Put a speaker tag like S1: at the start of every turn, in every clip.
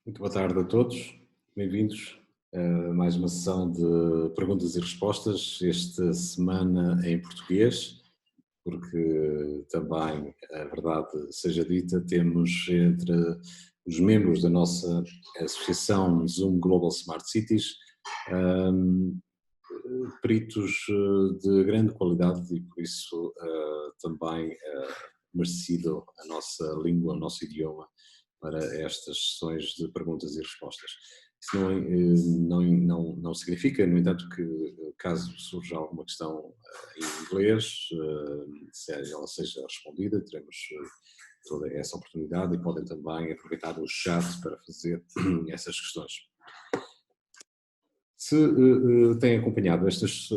S1: Muito boa tarde a todos, bem-vindos a mais uma sessão de perguntas e respostas, esta semana em português, porque também, a verdade seja dita, temos entre os membros da nossa associação Zoom Global Smart Cities, hum, peritos de grande qualidade e por isso também merecido a nossa língua, o nosso idioma para estas sessões de perguntas e respostas. Isso não significa, no entanto, que caso surja alguma questão em inglês, ela seja respondida, teremos toda essa oportunidade e podem também aproveitar o chat para fazer essas questões. Se têm acompanhado estas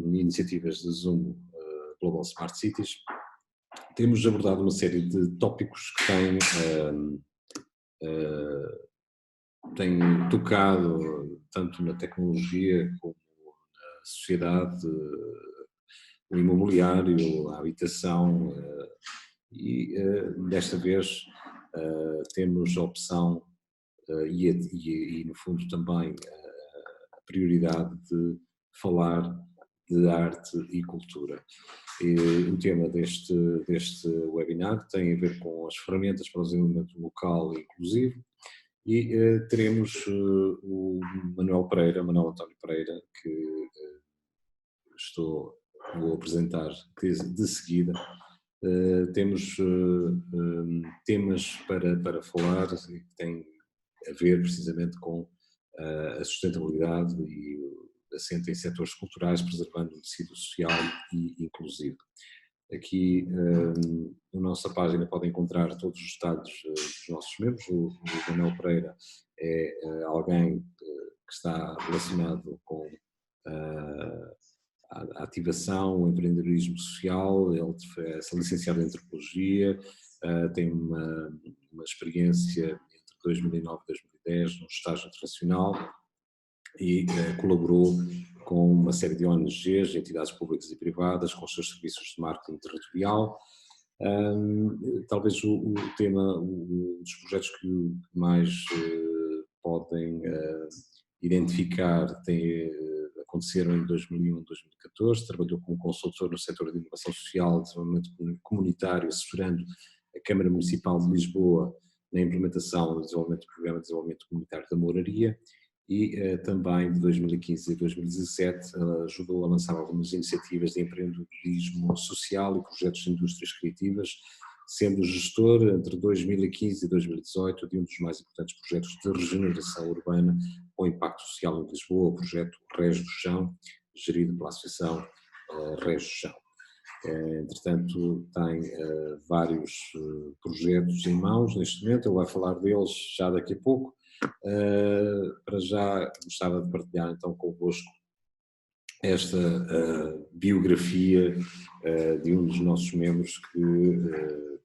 S1: iniciativas de Zoom Global Smart Cities, temos abordado uma série de tópicos que têm tocado tanto na tecnologia como na sociedade, o imobiliário, a habitação, e desta vez temos a opção e no fundo também a prioridade de falar de arte e cultura. E o tema deste webinar tem a ver com as ferramentas para o desenvolvimento local e inclusivo e teremos o Manuel António Pereira, que vou apresentar de seguida. Temos temas para falar que têm a ver precisamente com a sustentabilidade e assente em setores culturais, preservando o tecido social e inclusivo. Aqui na nossa página podem encontrar todos os detalhes dos nossos membros. O Manuel Pereira é alguém que está relacionado com a ativação, o empreendedorismo social. Ele é licenciado em Antropologia, tem uma experiência entre 2009 e 2010 no estágio internacional e colaborou com uma série de ONGs, entidades públicas e privadas, com os seus serviços de marketing territorial. Talvez o tema, um dos projetos que mais podem identificar aconteceram em 2001 e 2014, trabalhou como consultor no setor de inovação social e desenvolvimento comunitário, assessorando a Câmara Municipal de Lisboa na implementação e desenvolvimento do Programa de Desenvolvimento Comunitário da Moraria e também de 2015 a 2017 ajudou a lançar algumas iniciativas de empreendedorismo social e projetos de indústrias criativas, sendo gestor entre 2015 e 2018 de um dos mais importantes projetos de regeneração urbana com impacto social em Lisboa, o projeto Rés do Chão, gerido pela Associação Rés do Chão. Entretanto, tem vários projetos em mãos neste momento, ele vai falar deles já daqui a pouco. Para já gostava de partilhar então convosco esta biografia de um dos nossos membros que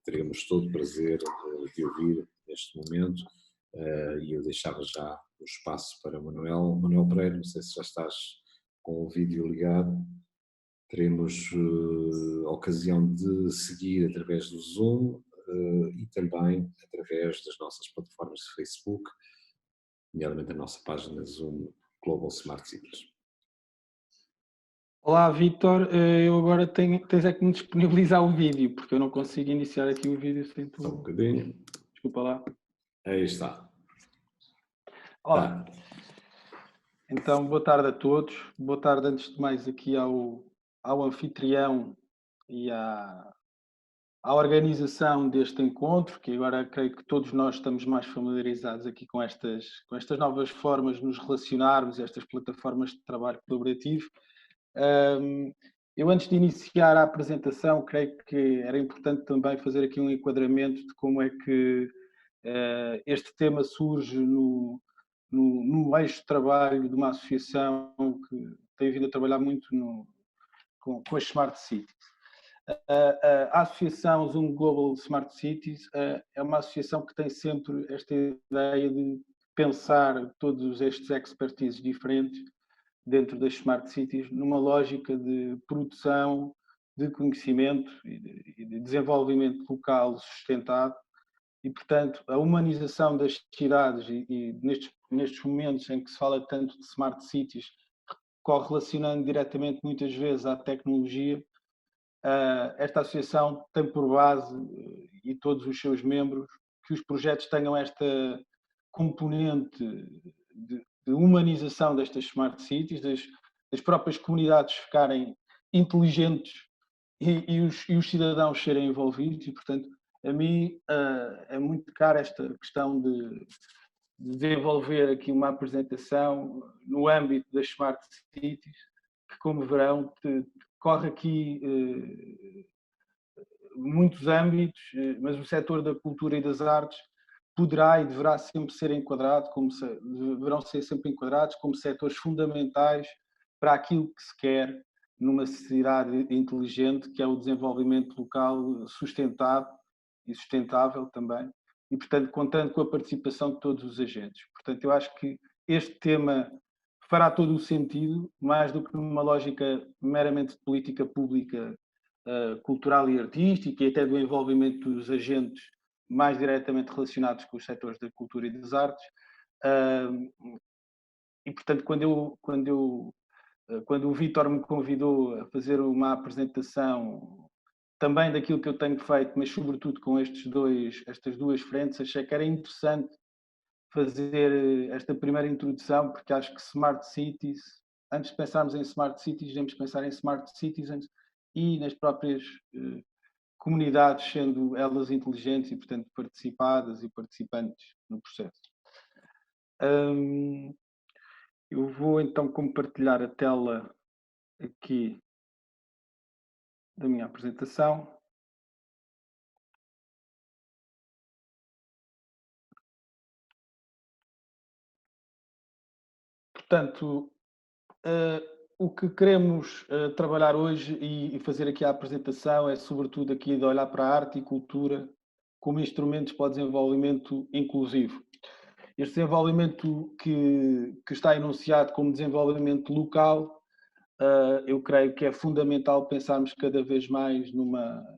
S1: teremos todo o prazer de ouvir neste momento, e eu deixava já o espaço para Manuel Pereira. Não sei se já estás com o vídeo ligado. Teremos a ocasião de seguir através do Zoom e também através das nossas plataformas de Facebook, nomeadamente a nossa página Zoom Global Smart Cities.
S2: Olá, Vítor. Eu agora tens é que me disponibilizar o vídeo, porque eu não consigo iniciar aqui o vídeo sem tu.
S1: Só um bocadinho.
S2: Desculpa lá.
S1: Aí está.
S2: Olá.
S1: Tá.
S2: Então, boa tarde a todos. Boa tarde, antes de mais, aqui ao anfitrião e à organização deste encontro, que agora creio que todos nós estamos mais familiarizados aqui com estas novas formas de nos relacionarmos, estas plataformas de trabalho colaborativo. Eu, antes de iniciar a apresentação, creio que era importante também fazer aqui um enquadramento de como é que este tema surge no eixo de trabalho de uma associação que tem vindo a trabalhar muito com as Smart Cities. A associação Zoom Global Smart Cities é uma associação que tem sempre esta ideia de pensar todos estes expertises diferentes dentro das Smart Cities, numa lógica de produção de conhecimento e de desenvolvimento local sustentado, e, portanto, a humanização das cidades e nestes momentos em que se fala tanto de smart cities, correlacionando diretamente muitas vezes à tecnologia, esta associação tem por base, e todos os seus membros, que os projetos tenham esta componente de humanização destas smart cities, das próprias comunidades ficarem inteligentes e os cidadãos serem envolvidos e, portanto, a mim é muito cara esta questão de desenvolver aqui uma apresentação no âmbito das smart cities, que, como verão, corre aqui muitos âmbitos, mas o setor da cultura e das artes poderá e deverá sempre ser enquadrado, deverão ser sempre enquadrados como setores fundamentais para aquilo que se quer numa sociedade inteligente, que é o desenvolvimento local sustentado e sustentável também, e, portanto, contando com a participação de todos os agentes. Portanto, eu acho que este tema fará todo o sentido, mais do que numa lógica meramente de política pública cultural e artística, e até do envolvimento dos agentes mais diretamente relacionados com os setores da cultura e das artes. E, portanto, quando o Vítor me convidou a fazer uma apresentação também daquilo que eu tenho feito, mas sobretudo com estas duas frentes, achei que era interessante fazer esta primeira introdução, porque acho que Smart Cities, antes de pensarmos em Smart Cities, devemos pensar em Smart Citizens e nas próprias comunidades, sendo elas inteligentes e, portanto, participadas e participantes no processo. Eu vou então compartilhar a tela aqui da minha apresentação. Portanto, o que queremos trabalhar hoje e fazer aqui a apresentação é, sobretudo, aqui de olhar para a arte e cultura como instrumentos para o desenvolvimento inclusivo. Este desenvolvimento que está enunciado como desenvolvimento local, eu creio que é fundamental pensarmos cada vez mais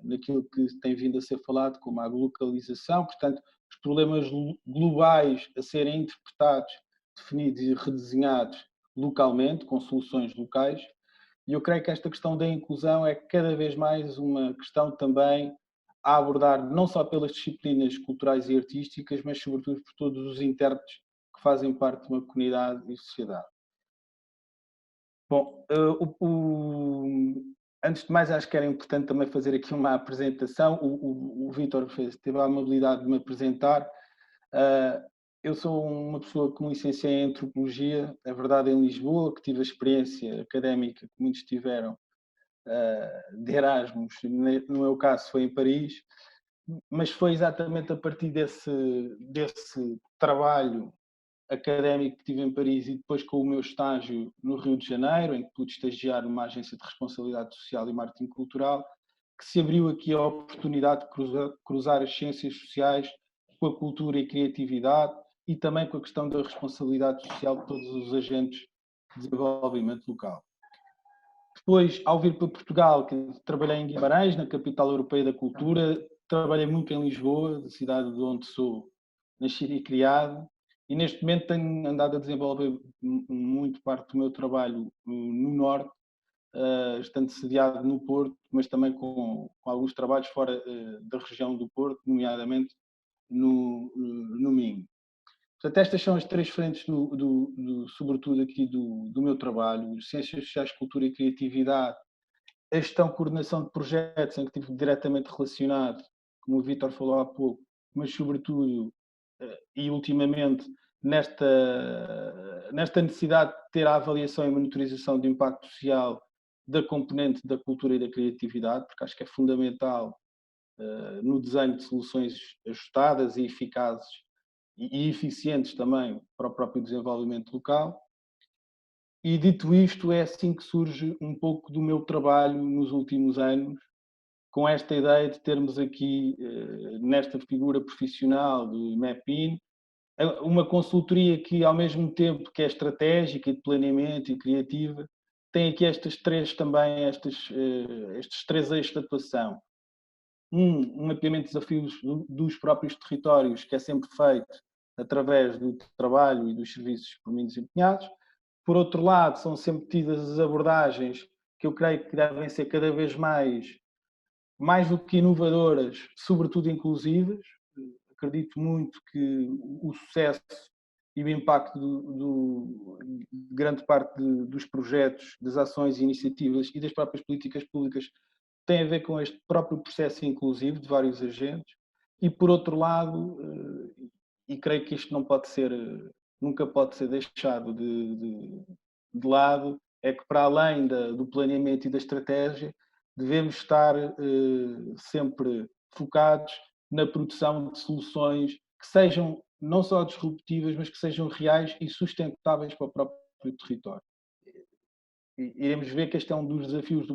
S2: naquilo que tem vindo a ser falado como a localização, portanto, os problemas globais a serem interpretados, definidos e redesenhados localmente, com soluções locais. E eu creio que esta questão da inclusão é cada vez mais uma questão também a abordar não só pelas disciplinas culturais e artísticas, mas sobretudo por todos os intérpretes que fazem parte de uma comunidade e sociedade. Bom, antes de mais, acho que era importante também fazer aqui uma apresentação. O Vítor teve a amabilidade de me apresentar. Eu sou uma pessoa que me licenciei em Antropologia, é verdade, em Lisboa, que tive a experiência académica que muitos tiveram de Erasmus, no meu caso foi em Paris, mas foi exatamente a partir desse trabalho académico que tive em Paris e depois com o meu estágio no Rio de Janeiro, em que pude estagiar numa agência de responsabilidade social e marketing cultural, que se abriu aqui a oportunidade de cruzar as ciências sociais com a cultura e criatividade e também com a questão da responsabilidade social de todos os agentes de desenvolvimento local. Depois, ao vir para Portugal, que trabalhei em Guimarães, na capital europeia da cultura, trabalhei muito em Lisboa, da cidade de onde sou nascido e criado, e neste momento tenho andado a desenvolver muito parte do meu trabalho no Norte, estando sediado no Porto, mas também com alguns trabalhos fora da região do Porto, nomeadamente no Minho. Portanto, estas são as três frentes, sobretudo aqui do meu trabalho: Ciências Sociais, Cultura e Criatividade, a gestão, coordenação de projetos, em que estive diretamente relacionado, como o Vítor falou há pouco, mas sobretudo e ultimamente nesta necessidade de ter a avaliação e monitorização de impacto social da componente da cultura e da criatividade, porque acho que é fundamental no desenho de soluções ajustadas e eficazes e eficientes também para o próprio desenvolvimento local. E dito isto, é assim que surge um pouco do meu trabalho nos últimos anos, com esta ideia de termos aqui, nesta figura profissional de Mappin, uma consultoria que, ao mesmo tempo que é estratégica, de planeamento e criativa, tem aqui estes três eixos de atuação. um mapeamento de desafios dos próprios territórios, que é sempre feito através do trabalho e dos serviços por mim desempenhados. Por outro lado, são sempre tidas as abordagens que eu creio que devem ser cada vez mais do que inovadoras, sobretudo inclusivas. Acredito muito que o sucesso e o impacto de grande parte dos projetos, das ações e iniciativas e das próprias políticas públicas tem a ver com este próprio processo inclusivo de vários agentes. E por outro lado, e creio que isto não pode ser, nunca pode ser deixado de lado, é que para além do planeamento e da estratégia, devemos estar sempre focados na produção de soluções que sejam não só disruptivas, mas que sejam reais e sustentáveis para o próprio território. Iremos ver que este é um dos desafios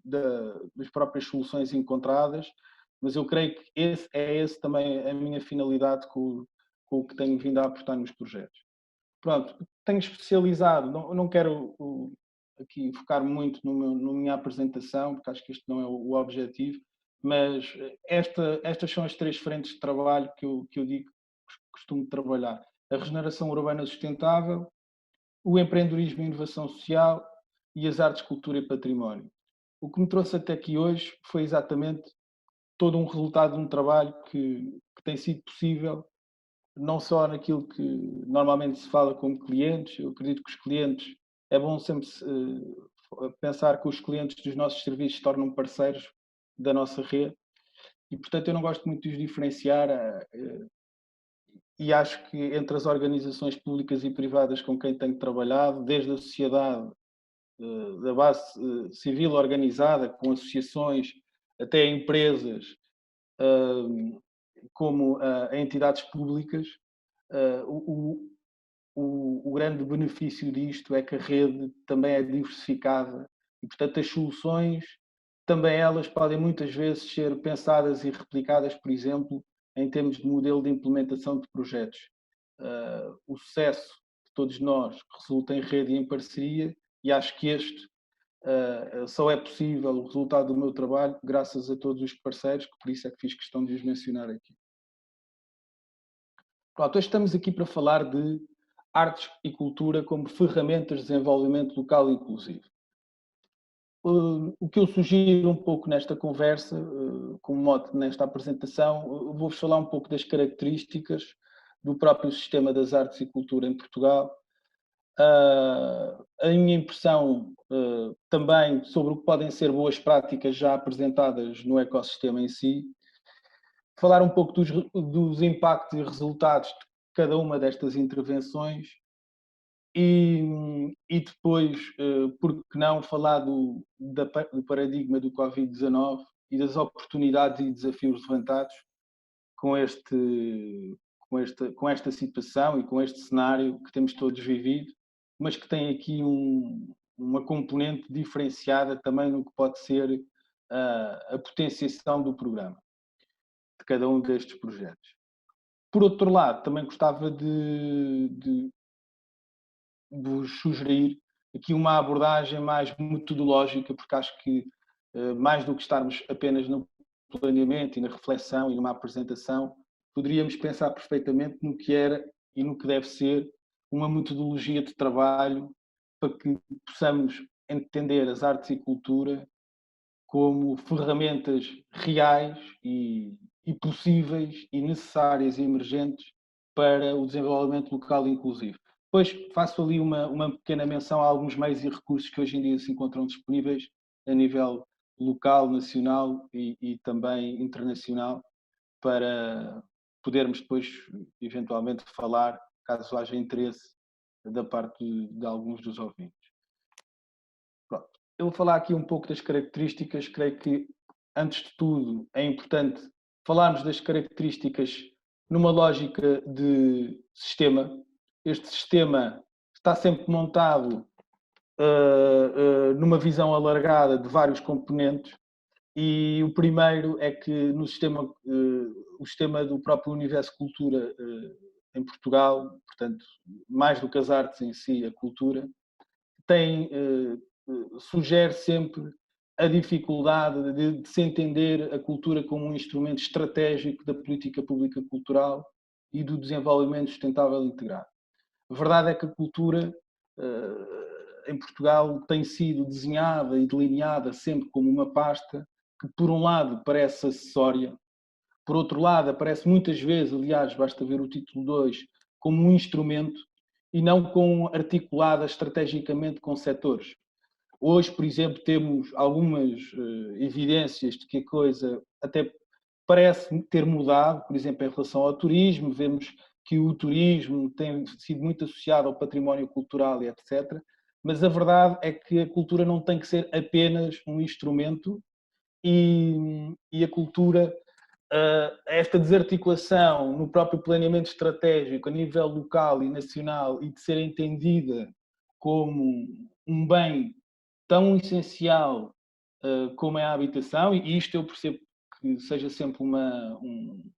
S2: das próprias soluções encontradas, mas eu creio que esse também a minha finalidade com o que tenho vindo a aportar nos projetos. Pronto, tenho especializado, não quero aqui focar muito na minha apresentação, porque acho que este não é o objetivo, mas estas são as 3 frentes de trabalho que eu digo que costumo trabalhar. A regeneração urbana sustentável, o empreendedorismo e inovação social e as artes, cultura e património. O que me trouxe até aqui hoje foi exatamente todo um resultado de um trabalho que tem sido possível, não só naquilo que normalmente se fala como clientes. Eu acredito que os clientes, é bom sempre pensar que os clientes dos nossos serviços se tornam parceiros da nossa rede e, portanto, eu não gosto muito de os diferenciar e acho que entre as organizações públicas e privadas com quem tenho trabalhado, desde a sociedade da base civil organizada, com associações, até empresas, como a entidades públicas, o grande benefício disto é que a rede também é diversificada e, portanto, as soluções também elas podem muitas vezes ser pensadas e replicadas, por exemplo, em termos de modelo de implementação de projetos. O sucesso de todos nós resulta em rede e em parceria, e acho que este só é possível o resultado do meu trabalho graças a todos os parceiros, que por isso é que fiz questão de os mencionar aqui. Pronto, hoje estamos aqui para falar de artes e cultura como ferramentas de desenvolvimento local inclusivo. O que eu sugiro um pouco nesta conversa, como mote nesta apresentação, vou-vos falar um pouco das características do próprio sistema das artes e cultura em Portugal, a minha impressão também sobre o que podem ser boas práticas já apresentadas no ecossistema em si, falar um pouco dos impactos e resultados de cada uma destas intervenções e depois, por que não, falar do paradigma do Covid-19 e das oportunidades e desafios levantados com esta situação e com este cenário que temos todos vivido, mas que tem aqui uma componente diferenciada também no que pode ser a potenciação do programa, de cada um destes projetos. Por outro lado, também gostava de vos sugerir aqui uma abordagem mais metodológica, porque acho que mais do que estarmos apenas no planeamento e na reflexão e numa apresentação, poderíamos pensar perfeitamente no que era e no que deve ser uma metodologia de trabalho para que possamos entender as artes e cultura como ferramentas reais e possíveis e necessárias e emergentes para o desenvolvimento local inclusivo. Depois faço ali uma pequena menção a alguns meios e recursos que hoje em dia se encontram disponíveis a nível local, nacional e também internacional, para podermos depois eventualmente falar, caso haja interesse da parte de alguns dos ouvintes. Pronto. Eu vou falar aqui um pouco das características. Creio que, antes de tudo, é importante falarmos das características numa lógica de sistema. Este sistema está sempre montado numa visão alargada de vários componentes, e o primeiro é que no sistema, o sistema do próprio Universo Cultura em Portugal, portanto, mais do que as artes em si, a cultura, sugere sempre a dificuldade de se entender a cultura como um instrumento estratégico da política pública cultural e do desenvolvimento sustentável integrado. A verdade é que a cultura em Portugal tem sido desenhada e delineada sempre como uma pasta que, por um lado, parece acessória, por outro lado, aparece muitas vezes, aliás, basta ver o título 2, como um instrumento e não articulada estrategicamente com setores. Hoje, por exemplo, temos algumas evidências de que a coisa até parece ter mudado, por exemplo, em relação ao turismo, vemos que o turismo tem sido muito associado ao património cultural e etc. Mas a verdade é que a cultura não tem que ser apenas um instrumento e a cultura, esta desarticulação no próprio planeamento estratégico a nível local e nacional e de ser entendida como um bem tão essencial como é a habitação, e isto eu percebo que seja sempre um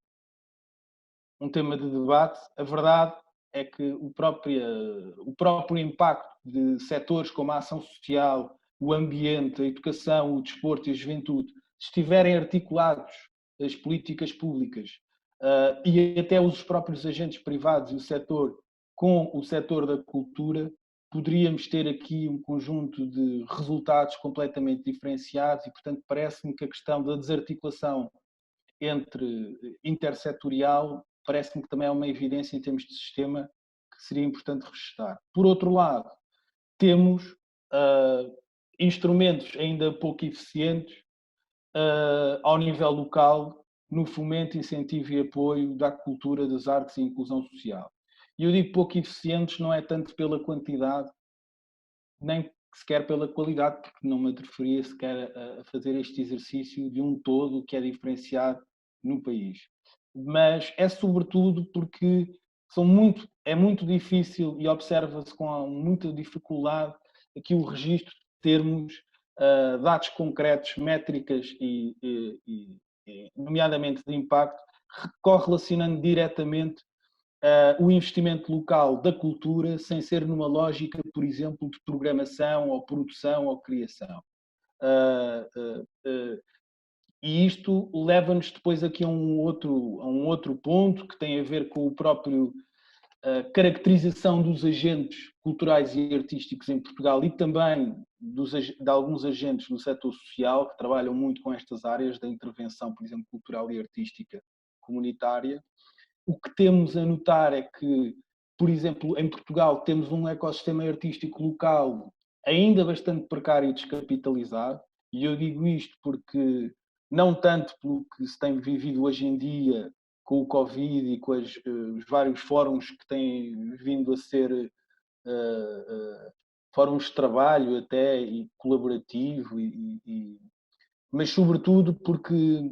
S2: tema de debate, a verdade é que o próprio impacto de setores como a ação social, o ambiente, a educação, o desporto e a juventude, se estiverem articulados as políticas públicas e até os próprios agentes privados e o setor com o setor da cultura, poderíamos ter aqui um conjunto de resultados completamente diferenciados e, portanto, parece-me que a questão da desarticulação intersetorial parece-me que também é uma evidência em termos de sistema que seria importante registar. Por outro lado, temos instrumentos ainda pouco eficientes ao nível local no fomento, incentivo e apoio da cultura, das artes e inclusão social. E eu digo pouco eficientes não é tanto pela quantidade, nem sequer pela qualidade, porque não me atreveria sequer a fazer este exercício de um todo que é diferenciado no país. Mas é sobretudo porque é muito difícil e observa-se com muita dificuldade aqui o registro de termos dados concretos, métricas nomeadamente de impacto, correlacionando diretamente o investimento local da cultura sem ser numa lógica, por exemplo, de programação ou produção ou criação. E isto leva-nos depois aqui a um outro ponto que tem a ver com o próprio caracterização dos agentes culturais e artísticos em Portugal e também de alguns agentes do setor social que trabalham muito com estas áreas da intervenção, por exemplo, cultural e artística comunitária. O que temos a notar é que, por exemplo, em Portugal temos um ecossistema artístico local ainda bastante precário e descapitalizado, e eu digo isto porque não tanto pelo que se tem vivido hoje em dia com o Covid e com os vários fóruns que têm vindo a ser fóruns de trabalho até e colaborativo, mas sobretudo porque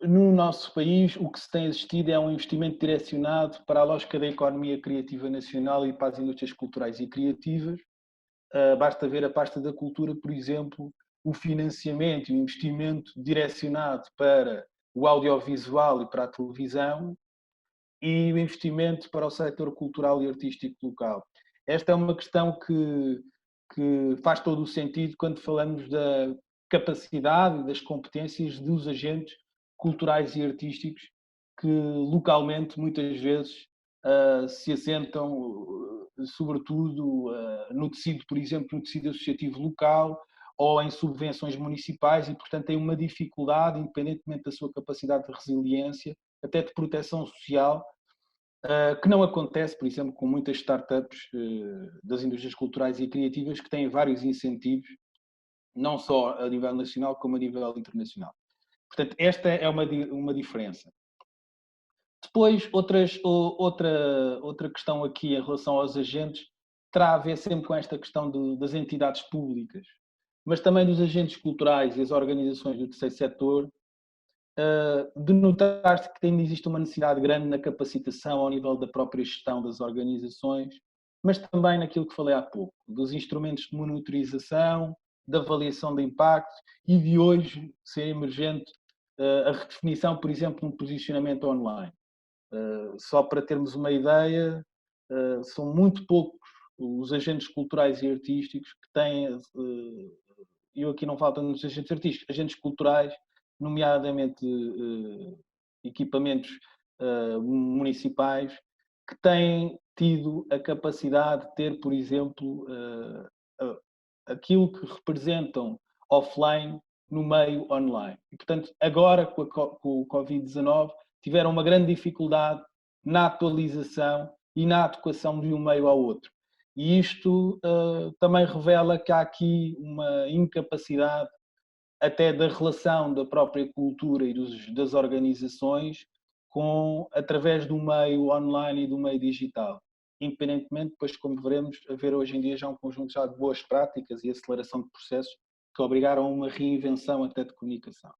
S2: no nosso país, o que se tem assistido é um investimento direcionado para a lógica da economia criativa nacional e para as indústrias culturais e criativas. Basta ver a pasta da cultura, por exemplo, o financiamento e o investimento direcionado para o audiovisual e para a televisão e o investimento para o setor cultural e artístico local. Esta é uma questão que faz todo o sentido quando falamos da capacidade e das competências dos agentes culturais e artísticos que localmente muitas vezes se assentam sobretudo no tecido, por exemplo, no tecido associativo local ou em subvenções municipais e, portanto, têm uma dificuldade, independentemente da sua capacidade de resiliência, até de proteção social, que não acontece, por exemplo, com muitas startups das indústrias culturais e criativas que têm vários incentivos, não só a nível nacional como a nível internacional. Portanto, esta é uma diferença. Depois, outra questão aqui em relação aos agentes terá a ver sempre com esta questão das entidades públicas, mas também dos agentes culturais e as organizações do terceiro setor, de notar-se que ainda existe uma necessidade grande na capacitação ao nível da própria gestão das organizações, mas também naquilo que falei há pouco, dos instrumentos de monitorização, de avaliação de impacto e de hoje ser emergente a redefinição, por exemplo, de um posicionamento online. Só para termos uma ideia, são muito poucos os agentes culturais e artísticos que têm eu aqui não falo nos agentes artísticos, agentes culturais, nomeadamente equipamentos municipais, que têm tido a capacidade de ter, por exemplo, aquilo que representam offline no meio online. E, portanto, agora com o Covid-19, tiveram uma grande dificuldade na atualização e na adequação de um meio ao outro. E isto também revela que há aqui uma incapacidade até da relação da própria cultura e das organizações através do meio online e do meio digital. Independentemente, depois, como veremos, haver hoje em dia já um conjunto já de boas práticas e aceleração de processos que obrigaram a uma reinvenção até de comunicação.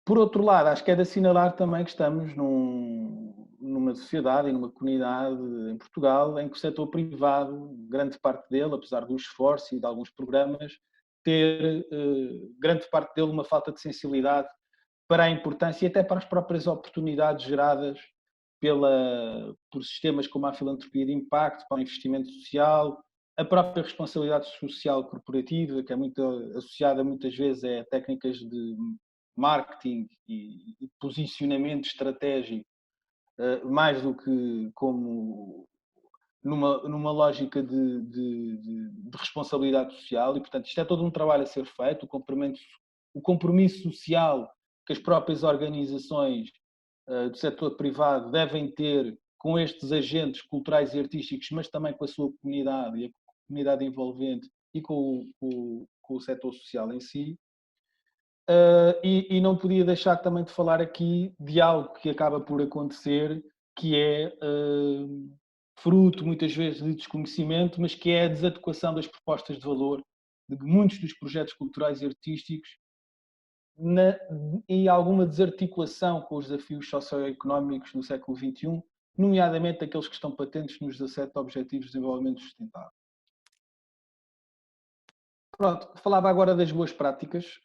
S2: Por outro lado, acho que é de assinalar também que estamos numa sociedade e numa comunidade em Portugal em que o setor privado, grande parte dele, apesar do esforço e de alguns programas, ter grande parte dele uma falta de sensibilidade para a importância e até para as próprias oportunidades geradas por sistemas como a filantropia de impacto, para o investimento social, a própria responsabilidade social corporativa, que é muito associada muitas vezes a técnicas de marketing e posicionamento estratégico, mais do que como numa lógica de responsabilidade social. E, portanto, isto é todo um trabalho a ser feito, o compromisso social que as próprias organizações do setor privado devem ter com estes agentes culturais e artísticos, mas também com a sua comunidade e a comunidade envolvente e com o setor social em si. E não podia deixar também de falar aqui de algo que acaba por acontecer, que é fruto muitas vezes de desconhecimento, mas que é a desadequação das propostas de valor de muitos dos projetos culturais e artísticos e alguma desarticulação com os desafios socioeconómicos do século XXI, nomeadamente aqueles que estão patentes nos 17 Objetivos de Desenvolvimento Sustentável. Pronto, falava agora das boas práticas.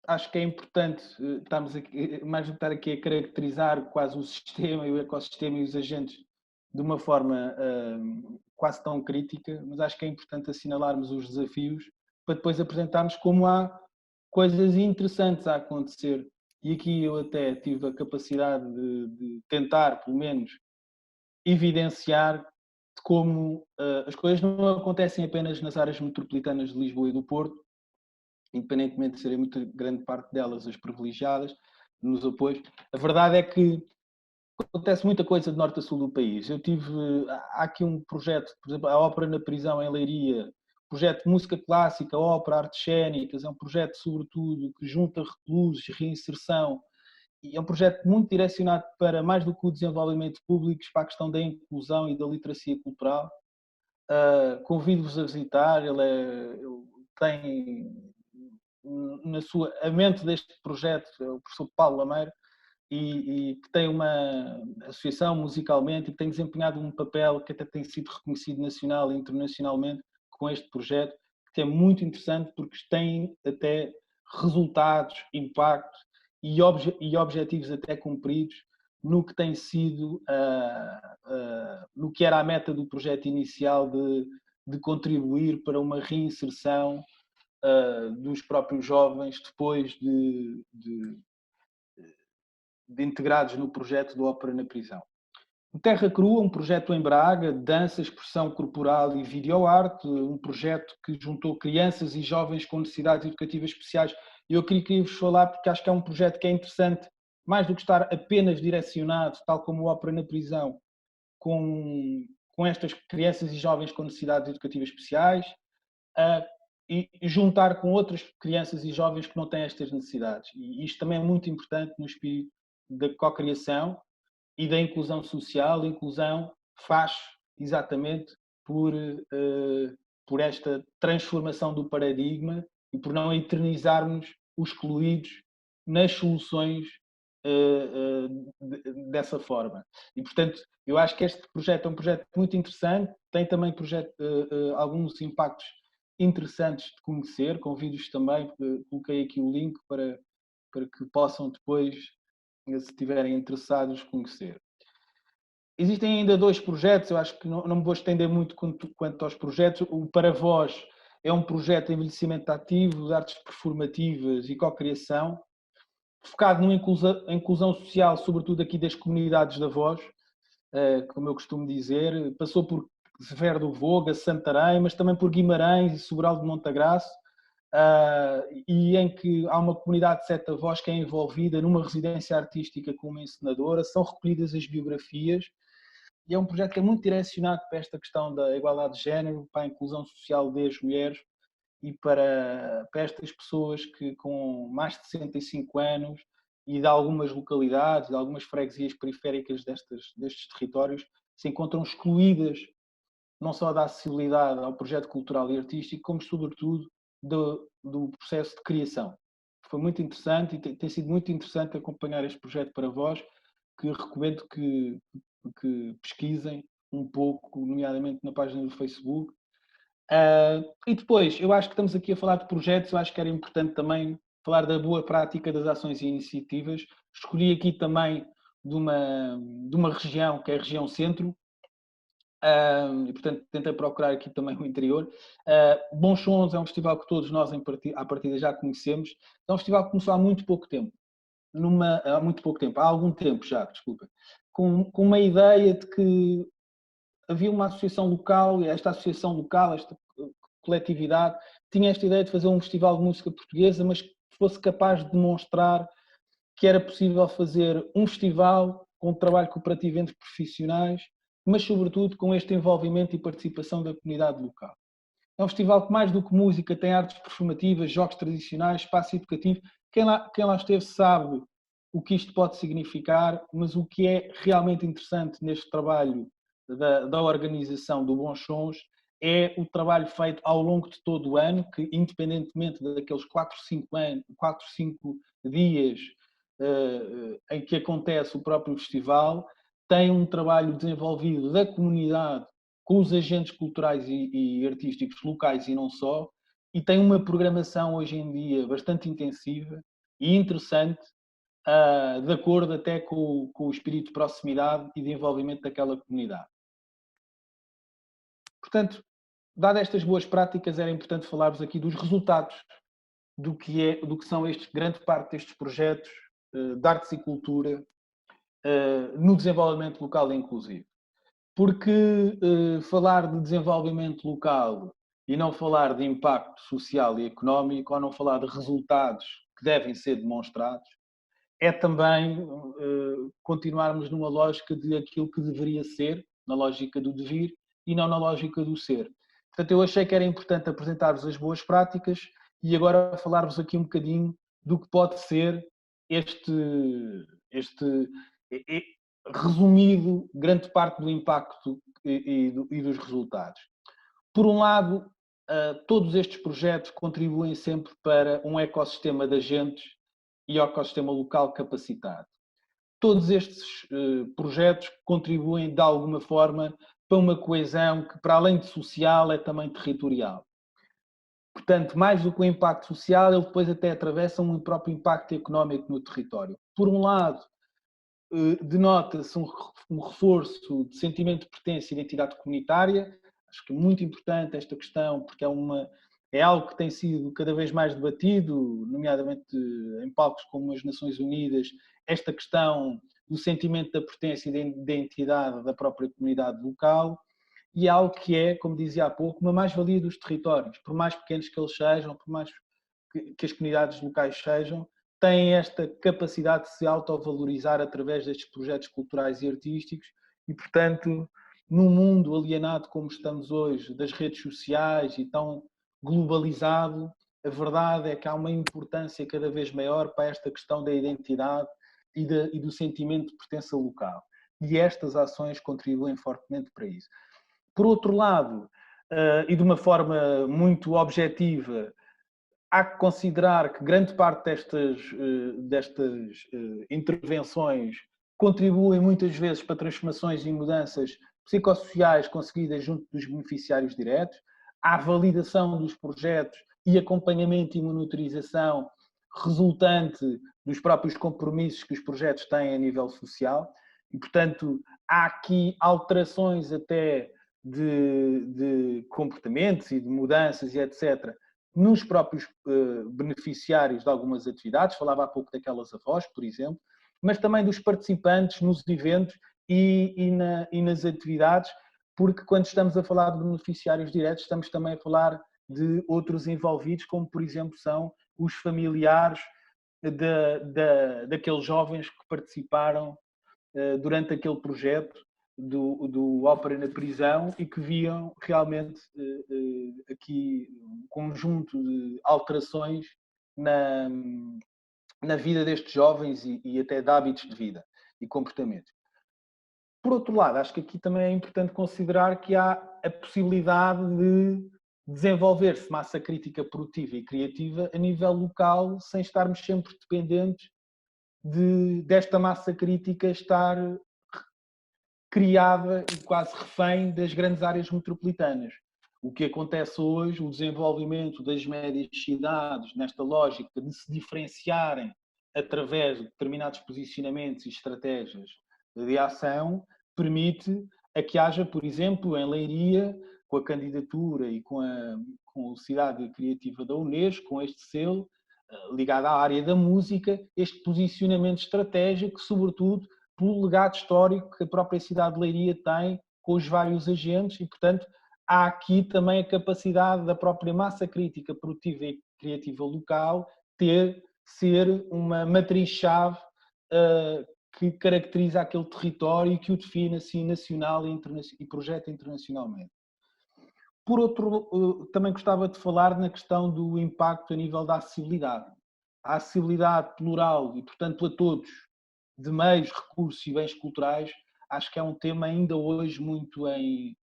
S2: Acho que é importante estarmos aqui, mais do que estar aqui a caracterizar quase o sistema e o ecossistema e os agentes de uma forma quase tão crítica, mas acho que é importante assinalarmos os desafios para depois apresentarmos como há coisas interessantes a acontecer. E aqui eu até tive a capacidade de tentar, pelo menos, evidenciar de como as coisas não acontecem apenas nas áreas metropolitanas de Lisboa e do Porto, independentemente de serem muito grande parte delas as privilegiadas nos apoios. A verdade é que acontece muita coisa de norte a sul do país. Há aqui um projeto, por exemplo, a Ópera na Prisão em Leiria, projeto de música clássica, ópera, artes cênicas, é um projeto, sobretudo, que junta reclusos, reinserção, e é um projeto muito direcionado para, mais do que o desenvolvimento público, para a questão da inclusão e da literacia cultural. Convido-vos a visitar, ele tem a mente deste projeto, é o professor Paulo Lameiro, e que tem uma associação musicalmente e que tem desempenhado um papel que até tem sido reconhecido nacional e internacionalmente com este projeto, que é muito interessante porque tem até resultados, impactos e objetivos até cumpridos no que tem sido, no que era a meta do projeto inicial de contribuir para uma reinserção dos próprios jovens depois de integrados no projeto do Ópera na Prisão. O Terra Crua, um projeto em Braga, dança, expressão corporal e videoarte, um projeto que juntou crianças e jovens com necessidades educativas especiais. Eu queria vos falar porque acho que é um projeto que é interessante, mais do que estar apenas direcionado, tal como o Ópera na Prisão, com estas crianças e jovens com necessidades educativas especiais, e juntar com outras crianças e jovens que não têm estas necessidades. E isto também é muito importante no espírito da cocriação e da inclusão social. A inclusão faz exatamente por esta transformação do paradigma e por não eternizarmos os excluídos nas soluções dessa forma. E, portanto, eu acho que este projeto é um projeto muito interessante, tem também alguns impactos interessantes de conhecer. Convido-os também, coloquei aqui o link para que possam depois, se estiverem interessados, conhecer. Existem ainda 2 projetos, eu acho que não me vou estender muito quanto aos projetos. O Para Vós é um projeto de envelhecimento ativo, de artes performativas e co-criação, focado numa inclusão social, sobretudo aqui das comunidades da voz, como eu costumo dizer. Passou por Severo do Voga, Santarém, mas também por Guimarães e Sobral de Montagraço, e em que há uma comunidade de 7 avós que é envolvida numa residência artística com uma encenadora, são recolhidas as biografias, e é um projeto que é muito direcionado para esta questão da igualdade de género, para a inclusão social das mulheres e para estas pessoas que com mais de 65 anos e de algumas localidades, de algumas freguesias periféricas destes territórios, se encontram excluídas não só da acessibilidade ao projeto cultural e artístico, como sobretudo do processo de criação. Foi muito interessante e tem sido muito interessante acompanhar este projeto para vós, que recomendo que pesquisem um pouco, nomeadamente na página do Facebook. E depois, eu acho que estamos aqui a falar de projetos, eu acho que era importante também falar da boa prática das ações e iniciativas. Escolhi aqui também de uma região, que é a região centro, e portanto tentei procurar aqui também o interior. Bons Sons é um festival que todos nós à partida já conhecemos. É um festival que começou há muito pouco tempo. Há algum tempo já, desculpa. Com uma ideia de que havia uma associação local, e esta associação local, esta coletividade, tinha esta ideia de fazer um festival de música portuguesa, mas que fosse capaz de demonstrar que era possível fazer um festival com um trabalho cooperativo entre profissionais, mas sobretudo com este envolvimento e participação da comunidade local. É um festival que, mais do que música, tem artes performativas, jogos tradicionais, espaço educativo. Quem lá esteve sabe o que isto pode significar, mas o que é realmente interessante neste trabalho da organização do Bons Sons é o trabalho feito ao longo de todo o ano, que independentemente daqueles 4, 5 dias em que acontece o próprio festival, tem um trabalho desenvolvido da comunidade com os agentes culturais e artísticos locais e não só, e tem uma programação hoje em dia bastante intensiva e interessante, de acordo até com o espírito de proximidade e de envolvimento daquela comunidade. Portanto, dadas estas boas práticas, era importante falar-vos aqui dos resultados do que são grande parte destes projetos de artes e cultura no desenvolvimento local e inclusivo. Porque falar de desenvolvimento local e não falar de impacto social e económico, ou não falar de resultados que devem ser demonstrados, é também continuarmos numa lógica de aquilo que deveria ser, na lógica do devir e não na lógica do ser. Portanto, eu achei que era importante apresentar-vos as boas práticas e agora falar-vos aqui um bocadinho do que pode ser resumido grande parte do impacto e dos resultados. Por um lado, todos estes projetos contribuem sempre para um ecossistema de agentes e ecossistema local capacitado. Todos estes projetos contribuem de alguma forma para uma coesão que, para além de social, é também territorial. Portanto, mais do que o impacto social, ele depois até atravessa um próprio impacto económico no território. Por um lado, denota-se um reforço de sentimento de pertença e identidade comunitária. Acho que é muito importante esta questão, porque é algo que tem sido cada vez mais debatido, nomeadamente em palcos como as Nações Unidas, esta questão do sentimento da pertença e da identidade da própria comunidade local, e é algo que é, como dizia há pouco, uma mais-valia dos territórios, por mais pequenos que eles sejam, por mais que as comunidades locais sejam, têm esta capacidade de se autovalorizar através destes projetos culturais e artísticos e, portanto, num mundo alienado como estamos hoje, das redes sociais e tão globalizado, a verdade é que há uma importância cada vez maior para esta questão da identidade e do sentimento de pertença local. E estas ações contribuem fortemente para isso. Por outro lado, e de uma forma muito objetiva, há que considerar que grande parte destas intervenções contribuem muitas vezes para transformações e mudanças psicossociais conseguidas junto dos beneficiários diretos. Há validação dos projetos e acompanhamento e monitorização resultante dos próprios compromissos que os projetos têm a nível social e, portanto, há aqui alterações até de comportamentos e de mudanças e etc., nos próprios beneficiários de algumas atividades, falava há pouco daquelas avós, por exemplo, mas também dos participantes nos eventos e nas atividades, porque quando estamos a falar de beneficiários diretos, estamos também a falar de outros envolvidos, como por exemplo são os familiares daqueles jovens que participaram durante aquele projeto do Ópera na Prisão e que viam realmente aqui um conjunto de alterações na vida destes jovens e até de hábitos de vida e comportamentos. Por outro lado, acho que aqui também é importante considerar que há a possibilidade de desenvolver-se massa crítica produtiva e criativa a nível local, sem estarmos sempre dependentes desta massa crítica estar criada e quase refém das grandes áreas metropolitanas. O que acontece hoje, o desenvolvimento das médias cidades, nesta lógica de se diferenciarem através de determinados posicionamentos e estratégias de ação, permite a que haja, por exemplo, em Leiria, com a candidatura e com a Cidade Criativa da Unesco, com este selo, ligado à área da música, este posicionamento estratégico, sobretudo pelo legado histórico que a própria cidade de Leiria tem com os vários agentes e, portanto, há aqui também a capacidade da própria massa crítica produtiva e criativa local ser uma matriz-chave que caracteriza aquele território e que o define assim nacional e projeta internacionalmente. Por outro, também gostava de falar na questão do impacto a nível da acessibilidade. A acessibilidade plural e, portanto, a todos, de meios, recursos e bens culturais, acho que é um tema ainda hoje muito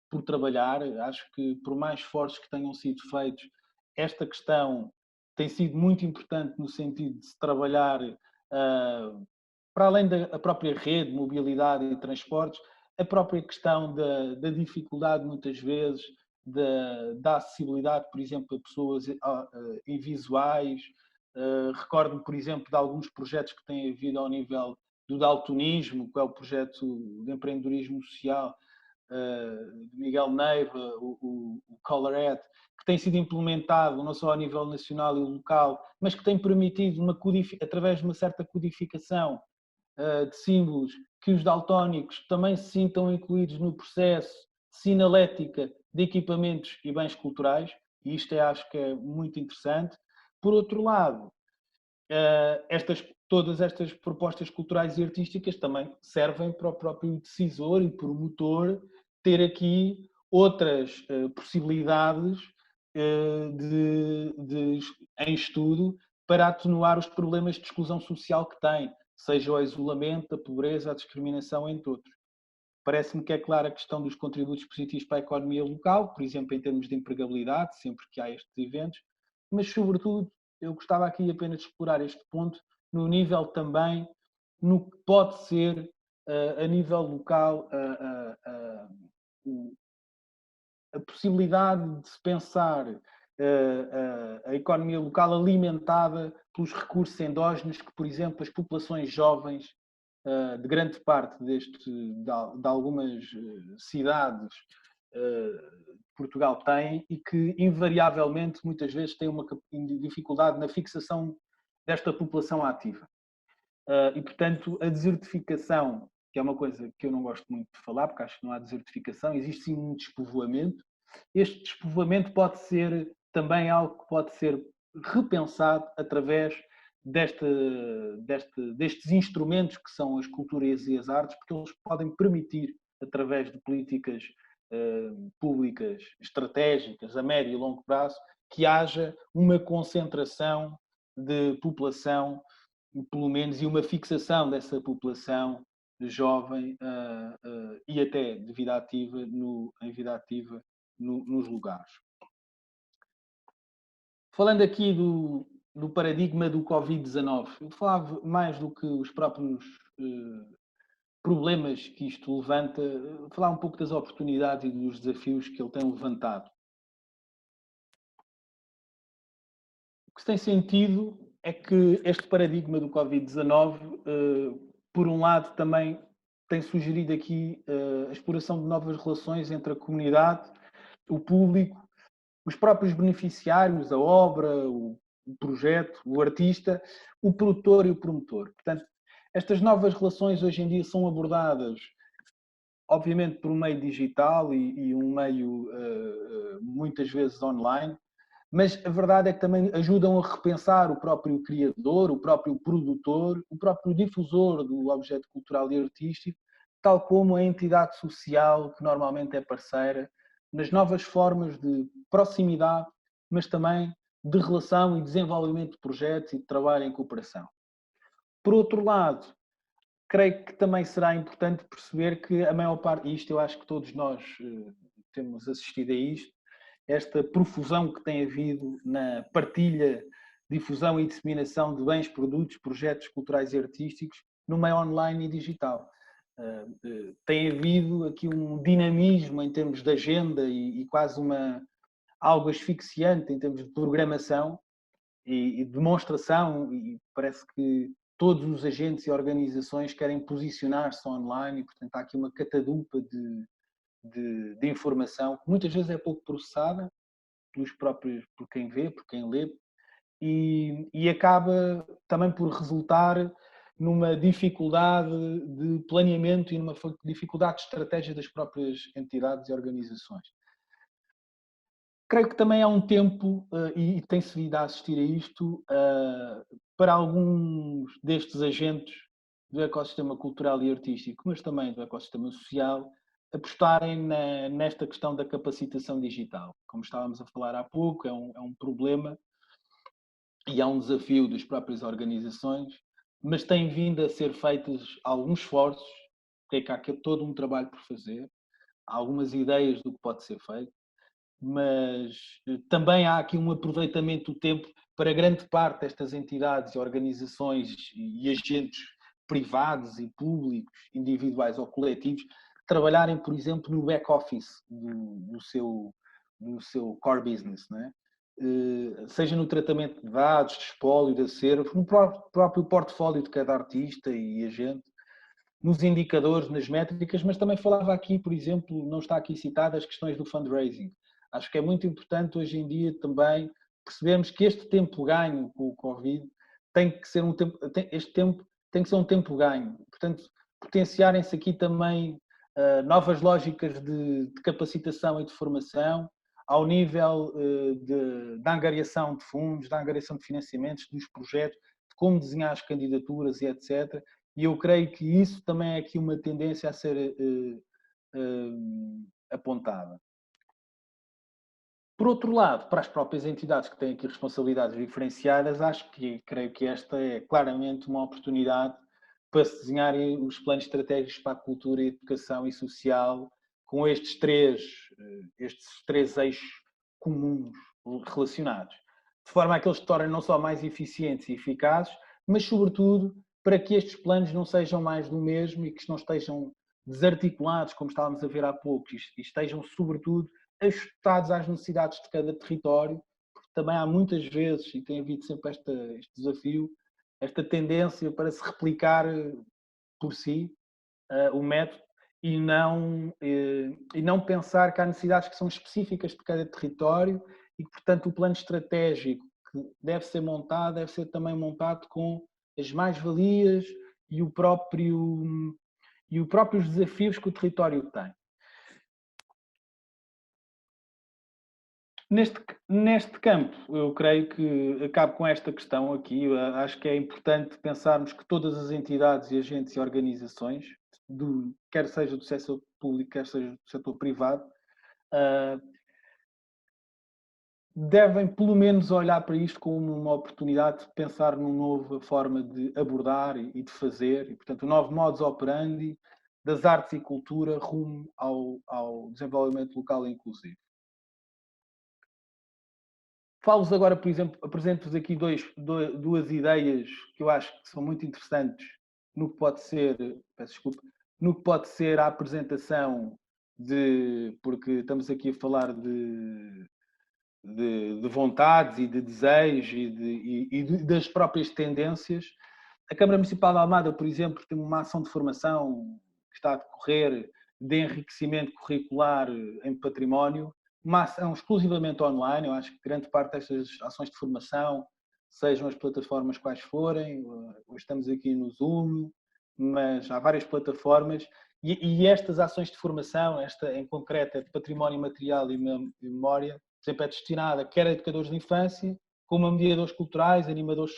S2: por trabalhar. Acho que, por mais esforços que tenham sido feitos, esta questão tem sido muito importante no sentido de se trabalhar, para além da própria rede, mobilidade e transportes, a própria questão da dificuldade, muitas vezes, da acessibilidade, por exemplo, a pessoas invisuais. Recordo-me, por exemplo, de alguns projetos que têm havido ao nível do daltonismo, que é o projeto de empreendedorismo social de Miguel Neiva, o Colored, que tem sido implementado não só a nível nacional e local, mas que tem permitido, através de uma certa codificação de símbolos, que os daltónicos também se sintam incluídos no processo de sinalética de equipamentos e bens culturais, e isto acho que é muito interessante. Por outro lado, todas estas propostas culturais e artísticas também servem para o próprio decisor e promotor ter aqui outras possibilidades em estudo para atenuar os problemas de exclusão social que tem, seja o isolamento, a pobreza, a discriminação, entre outros. Parece-me que é clara a questão dos contributos positivos para a economia local, por exemplo, em termos de empregabilidade, sempre que há estes eventos, mas, sobretudo, eu gostava aqui apenas de explorar este ponto no nível também, no que pode ser, a nível local, a possibilidade de se pensar a economia local alimentada pelos recursos endógenos que, por exemplo, as populações jovens de grande parte de algumas cidades de Portugal têm e que, invariavelmente, muitas vezes têm uma dificuldade na fixação desta população ativa. E, portanto, a desertificação, que é uma coisa que eu não gosto muito de falar, porque acho que não há desertificação, existe sim um despovoamento. Este despovoamento pode ser também algo que pode ser repensado através destes instrumentos que são as culturas e as artes, porque eles podem permitir, através de políticas públicas estratégicas a médio e longo prazo, que haja uma concentração de população, pelo menos, e uma fixação dessa população jovem e até de vida ativa, em vida ativa nos lugares. Falando aqui do paradigma do Covid-19, eu falava mais do que os próprios problemas que isto levanta, falar um pouco das oportunidades e dos desafios que ele tem levantado. O que se tem sentido é que este paradigma do Covid-19, por um lado, também tem sugerido aqui a exploração de novas relações entre a comunidade, o público, os próprios beneficiários, a obra, o projeto, o artista, o produtor e o promotor. Portanto, estas novas relações hoje em dia são abordadas, obviamente, por um meio digital e um meio muitas vezes online, mas a verdade é que também ajudam a repensar o próprio criador, o próprio produtor, o próprio difusor do objeto cultural e artístico, tal como a entidade social que normalmente é parceira, nas novas formas de proximidade, mas também de relação e desenvolvimento de projetos e de trabalho em cooperação. Por outro lado, creio que também será importante perceber que a maior parte, isto eu acho que todos nós temos assistido a isto, esta profusão que tem havido na partilha, difusão e disseminação de bens, produtos, projetos culturais e artísticos no meio online e digital. Tem havido aqui um dinamismo em termos de agenda e quase algo asfixiante em termos de programação e demonstração, e parece que todos os agentes e organizações querem posicionar-se online e, portanto, há aqui uma catadupa de informação que muitas vezes é pouco processada pelos próprios, por quem vê, por quem lê, e acaba também por resultar numa dificuldade de planeamento e numa dificuldade de estratégia das próprias entidades e organizações. Creio que também há um tempo, e tem-se vindo a assistir a isto, para alguns destes agentes do ecossistema cultural e artístico, mas também do ecossistema social, apostarem nesta questão da capacitação digital. Como estávamos a falar há pouco, é um problema e é um desafio das próprias organizações, mas tem vindo a ser feitos alguns esforços, porque há aqui todo um trabalho por fazer, há algumas ideias do que pode ser feito, mas também há aqui um aproveitamento do tempo para grande parte destas entidades, organizações e agentes privados e públicos, individuais ou coletivos, trabalharem, por exemplo, no back-office do seu core business, não é? Seja no tratamento de dados, de espólio, de acervo, no próprio portfólio de cada artista e agente, nos indicadores, nas métricas, mas também falava aqui, por exemplo, não está aqui citado as questões do fundraising. Acho que é muito importante hoje em dia também percebermos que este tempo ganho com o Covid tem que ser um tempo, este tempo tem que ser um tempo ganho. Portanto, potenciarem-se aqui também novas lógicas de capacitação e de formação ao nível da angariação de fundos, da angariação de financiamentos, dos projetos, de como desenhar as candidaturas e etc. E eu creio que isso também é aqui uma tendência a ser apontada. Por outro lado, para as próprias entidades que têm aqui responsabilidades diferenciadas, creio que esta é claramente uma oportunidade para se desenharem os planos estratégicos para a cultura, educação e social com estes três eixos comuns relacionados, de forma a que eles se tornem não só mais eficientes e eficazes, mas sobretudo para que estes planos não sejam mais do mesmo e que não estejam desarticulados, como estávamos a ver há pouco, e estejam sobretudo ajustados às necessidades de cada território, porque também há muitas vezes, e tem havido sempre este desafio, esta tendência para se replicar por si o método e não pensar que há necessidades que são específicas de cada território e que, portanto, o plano estratégico que deve ser montado deve ser também montado com as mais-valias e os próprios desafios que o território tem. Neste campo, eu creio que acabo com esta questão aqui. Acho que é importante pensarmos que todas as entidades e agentes e organizações, quer seja do setor público, quer seja do setor privado, devem pelo menos olhar para isto como uma oportunidade de pensar numa nova forma de abordar e de fazer, e portanto, um novo modus operandi das artes e cultura rumo ao desenvolvimento local e inclusivo. Falo-vos agora, por exemplo, apresento-vos aqui duas ideias que eu acho que são muito interessantes no que pode ser, peço desculpa, no que pode ser a apresentação porque estamos aqui a falar de vontades e de desejos e das próprias tendências. A Câmara Municipal de Almada, por exemplo, tem uma ação de formação que está a decorrer de enriquecimento curricular em património, uma ação exclusivamente online. Eu acho que grande parte destas ações de formação, sejam as plataformas quais forem, hoje estamos aqui no Zoom, mas há várias plataformas, e estas ações de formação, esta em concreto é de património material e memória, por exemplo, é destinada quer a educadores de infância, como a mediadores culturais, animadores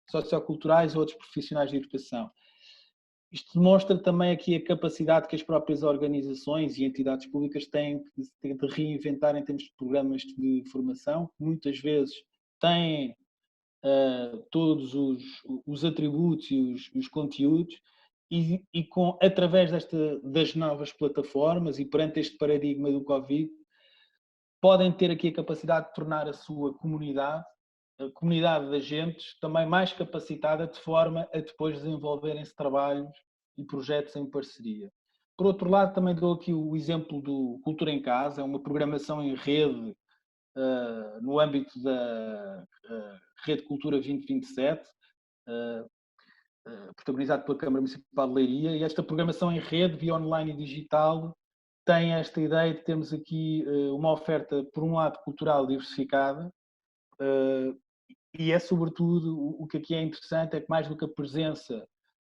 S2: socioculturais ou outros profissionais de educação. Isto demonstra também aqui a capacidade que as próprias organizações e entidades públicas têm de reinventar em termos de programas de formação, que muitas vezes têm todos os atributos e os conteúdos, e através das novas plataformas e perante este paradigma do Covid, podem ter aqui a capacidade de tornar a sua comunidade, a comunidade de agentes, também mais capacitada de forma a depois desenvolverem-se trabalhos e projetos em parceria. Por outro lado, também dou aqui o exemplo do Cultura em Casa, é uma programação em rede no âmbito da Rede Cultura 2027, protagonizado pela Câmara Municipal de Leiria, e esta programação em rede, via online e digital, tem esta ideia de termos aqui uma oferta, por um lado, cultural diversificada, e é sobretudo, o que aqui é interessante é que mais do que a presença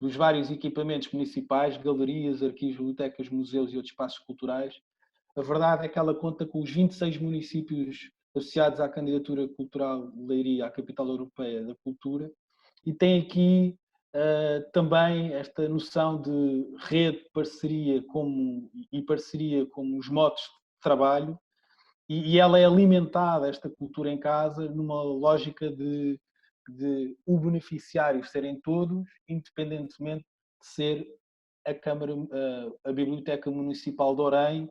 S2: dos vários equipamentos municipais, galerias, arquivos, bibliotecas, museus e outros espaços culturais, a verdade é que ela conta com os 26 municípios associados à candidatura cultural de Leiria à Capital Europeia da Cultura, e tem aqui também esta noção de rede, parceria e parceria como os modos de trabalho, e ela é alimentada, esta cultura em casa, numa lógica de o beneficiário serem todos, independentemente de ser a Câmara, a Biblioteca Municipal de Orem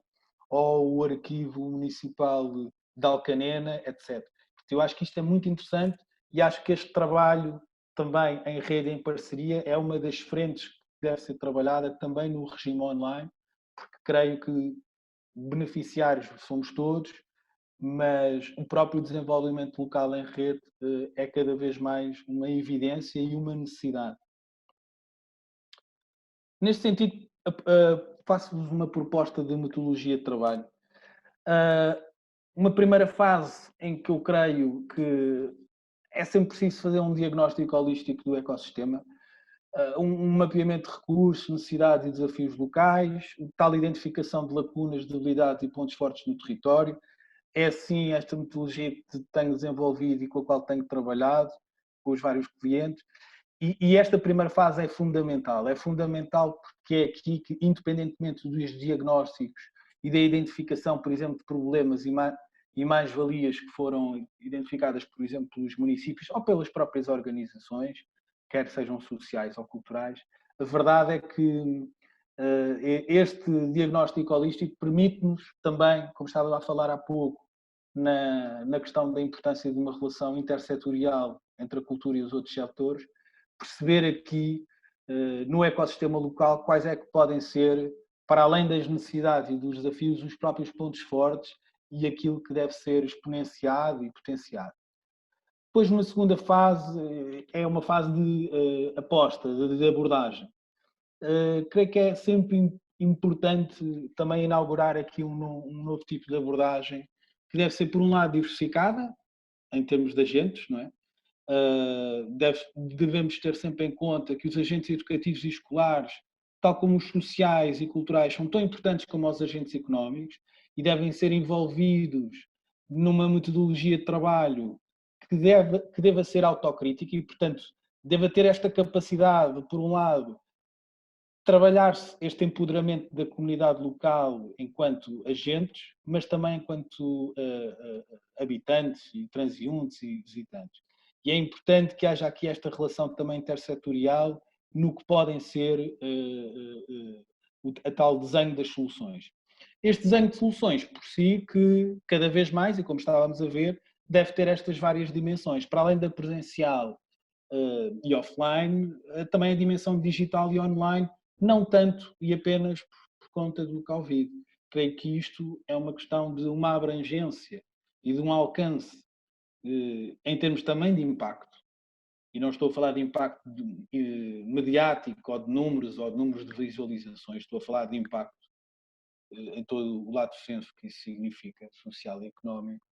S2: ou o Arquivo Municipal de Alcanena, etc. Eu acho que isto é muito interessante e acho que este trabalho também em rede, em parceria, é uma das frentes que deve ser trabalhada também no regime online, porque creio que beneficiários somos todos, mas o próprio desenvolvimento local em rede é cada vez mais uma evidência e uma necessidade. Neste sentido, faço-vos uma proposta de metodologia de trabalho. Uma primeira fase em que eu creio que é sempre preciso fazer um diagnóstico holístico do ecossistema, um mapeamento de recursos, necessidades e desafios locais, tal identificação de lacunas, debilidades e pontos fortes no território. É assim esta metodologia que tenho desenvolvido e com a qual tenho trabalhado com os vários clientes. E esta primeira fase é fundamental porque é aqui que, independentemente dos diagnósticos e da identificação, por exemplo, de problemas e mais-valias que foram identificadas, por exemplo, pelos municípios ou pelas próprias organizações, quer sejam sociais ou culturais, a verdade é que este diagnóstico holístico permite-nos também, como estava a falar há pouco, na questão da importância de uma relação intersetorial entre a cultura e os outros setores, perceber aqui, no ecossistema local, quais é que podem ser, para além das necessidades e dos desafios, os próprios pontos fortes e aquilo que deve ser exponenciado e potenciado. Depois, uma segunda fase, é uma fase de aposta, de abordagem. Creio que é sempre importante também inaugurar aqui um novo tipo de abordagem, que deve ser, por um lado, diversificada, em termos de agentes, não é? Devemos ter sempre em conta que os agentes educativos e escolares, tal como os sociais e culturais, são tão importantes como os agentes económicos e devem ser envolvidos numa metodologia de trabalho que deva ser autocrítica e, portanto, deva ter esta capacidade, por um lado, trabalhar-se este empoderamento da comunidade local enquanto agentes, mas também enquanto habitantes e transeuntes e visitantes. E é importante que haja aqui esta relação também intersetorial no que podem ser a tal desenho das soluções. Este desenho de soluções, por si, que cada vez mais, e como estávamos a ver, deve ter estas várias dimensões. Para além da presencial e offline, também a dimensão digital e online, não tanto e apenas por conta do Covid. Creio que isto é uma questão de uma abrangência e de um alcance em termos também de impacto, e não estou a falar de impacto mediático ou de números de visualizações, estou a falar de impacto em todo o lado senso que isso significa, social e económico,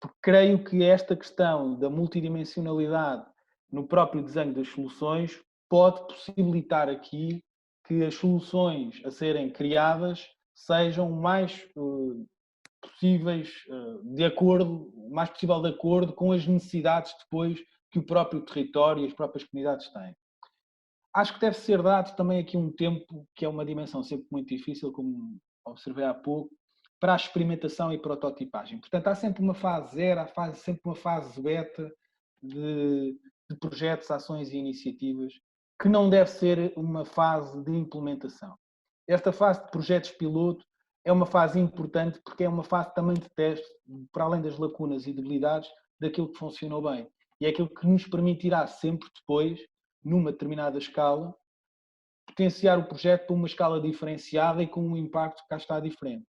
S2: porque creio que esta questão da multidimensionalidade no próprio desenho das soluções pode possibilitar aqui que as soluções a serem criadas sejam mais possíveis de acordo, o mais possível de acordo com as necessidades depois que o próprio território e as próprias comunidades têm. Acho que deve ser dado também aqui um tempo, que é uma dimensão sempre muito difícil, como observei há pouco, para a experimentação e prototipagem. Portanto, há sempre uma fase zero, há sempre uma fase beta de projetos, ações e iniciativas, que não deve ser uma fase de implementação. Esta fase de projetos piloto é uma fase importante porque é uma fase também de teste, para além das lacunas e debilidades, daquilo que funcionou bem. E é aquilo que nos permitirá sempre depois, numa determinada escala, potenciar o projeto para uma escala diferenciada e com um impacto que cá está diferente.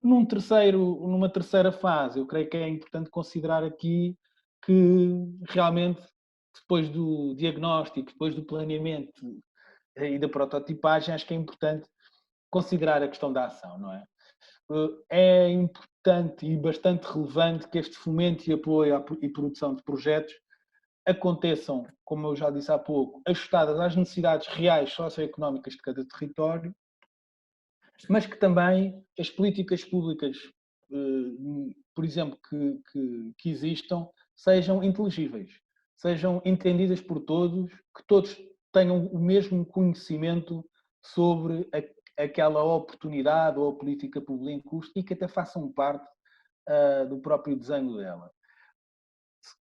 S2: Numa terceira fase, eu creio que é importante considerar aqui que realmente, depois do diagnóstico, depois do planeamento e da prototipagem, acho que é importante considerar a questão da ação, não é? É importante e bastante relevante que este fomento e apoio e produção de projetos aconteçam, como eu já disse há pouco, ajustadas às necessidades reais socioeconómicas de cada território, mas que também as políticas públicas, por exemplo, que existam, sejam inteligíveis, sejam entendidas por todos, que todos tenham o mesmo conhecimento sobre aquela oportunidade ou a política pública em curso e que até façam parte do próprio desenho dela.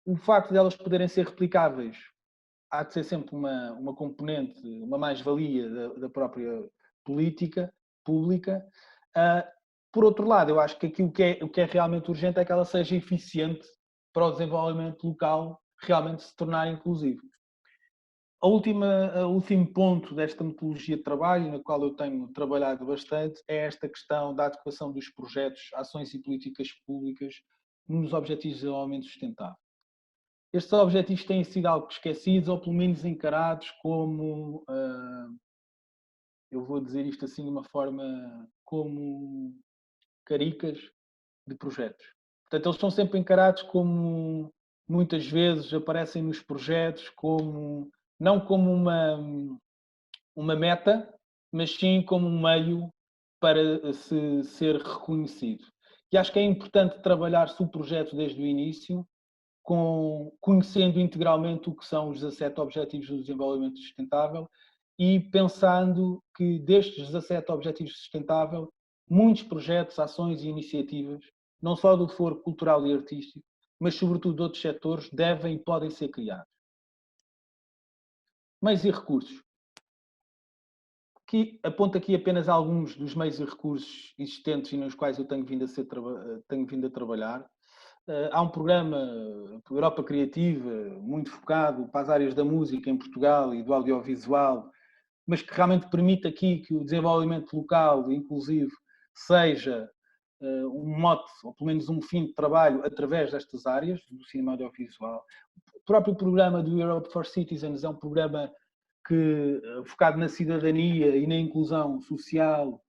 S2: O facto de elas poderem ser replicáveis há de ser sempre uma componente, uma mais-valia da própria política pública. Por outro lado, eu acho que aqui o que é realmente urgente é que ela seja eficiente para o desenvolvimento local realmente se tornar inclusivo. O último ponto desta metodologia de trabalho, na qual eu tenho trabalhado bastante, é esta questão da adequação dos projetos, ações e políticas públicas nos Objetivos de Desenvolvimento Sustentável. Estes objetivos têm sido algo esquecidos ou pelo menos encarados como, eu vou dizer isto assim de uma forma, como caricas de projetos. Portanto, eles são sempre encarados como, muitas vezes aparecem nos projetos como, não como uma meta, mas sim como um meio para se ser reconhecido. E acho que é importante trabalhar-se o projeto desde o início, conhecendo integralmente o que são os 17 Objetivos do Desenvolvimento Sustentável e pensando que destes 17 Objetivos Sustentável, muitos projetos, ações e iniciativas, não só do foro cultural e artístico, mas sobretudo de outros setores, devem e podem ser criados. Meios e recursos. Aponto aqui apenas alguns dos meios e recursos existentes e nos quais eu tenho vindo a trabalhar. Há um programa, Europa Criativa, muito focado para as áreas da música em Portugal e do audiovisual, mas que realmente permite aqui que o desenvolvimento local, inclusive, seja um mote, ou pelo menos um fim de trabalho através destas áreas, do cinema audiovisual. O próprio programa do Europe for Citizens é um programa focado na cidadania e na inclusão social,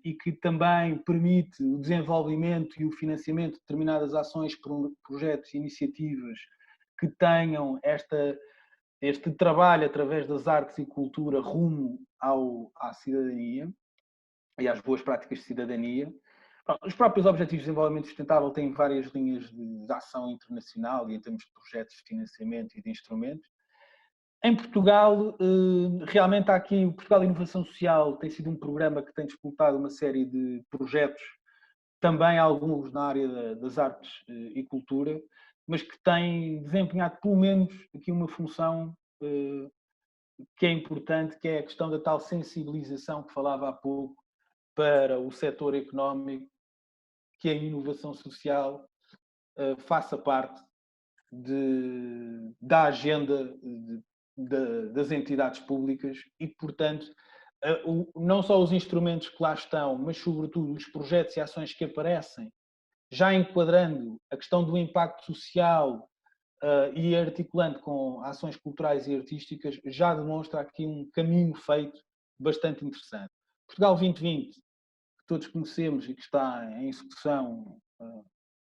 S2: e que também permite o desenvolvimento e o financiamento de determinadas ações, projetos e iniciativas que tenham este trabalho através das artes e cultura rumo à cidadania e às boas práticas de cidadania. Os próprios Objetivos de Desenvolvimento Sustentável têm várias linhas de ação internacional e em termos de projetos de financiamento e de instrumentos. Em Portugal, realmente há aqui o Portugal Inovação Social, tem sido um programa que tem disputado uma série de projetos, também alguns na área das artes e cultura, mas que tem desempenhado pelo menos aqui uma função que é importante, que é a questão da tal sensibilização que falava há pouco para o setor económico, que a inovação social faça parte da agenda das entidades públicas e, portanto, não só os instrumentos que lá estão, mas, sobretudo, os projetos e ações que aparecem, já enquadrando a questão do impacto social e articulando com ações culturais e artísticas, já demonstra aqui um caminho feito bastante interessante. Portugal 2020, que todos conhecemos e que está em execução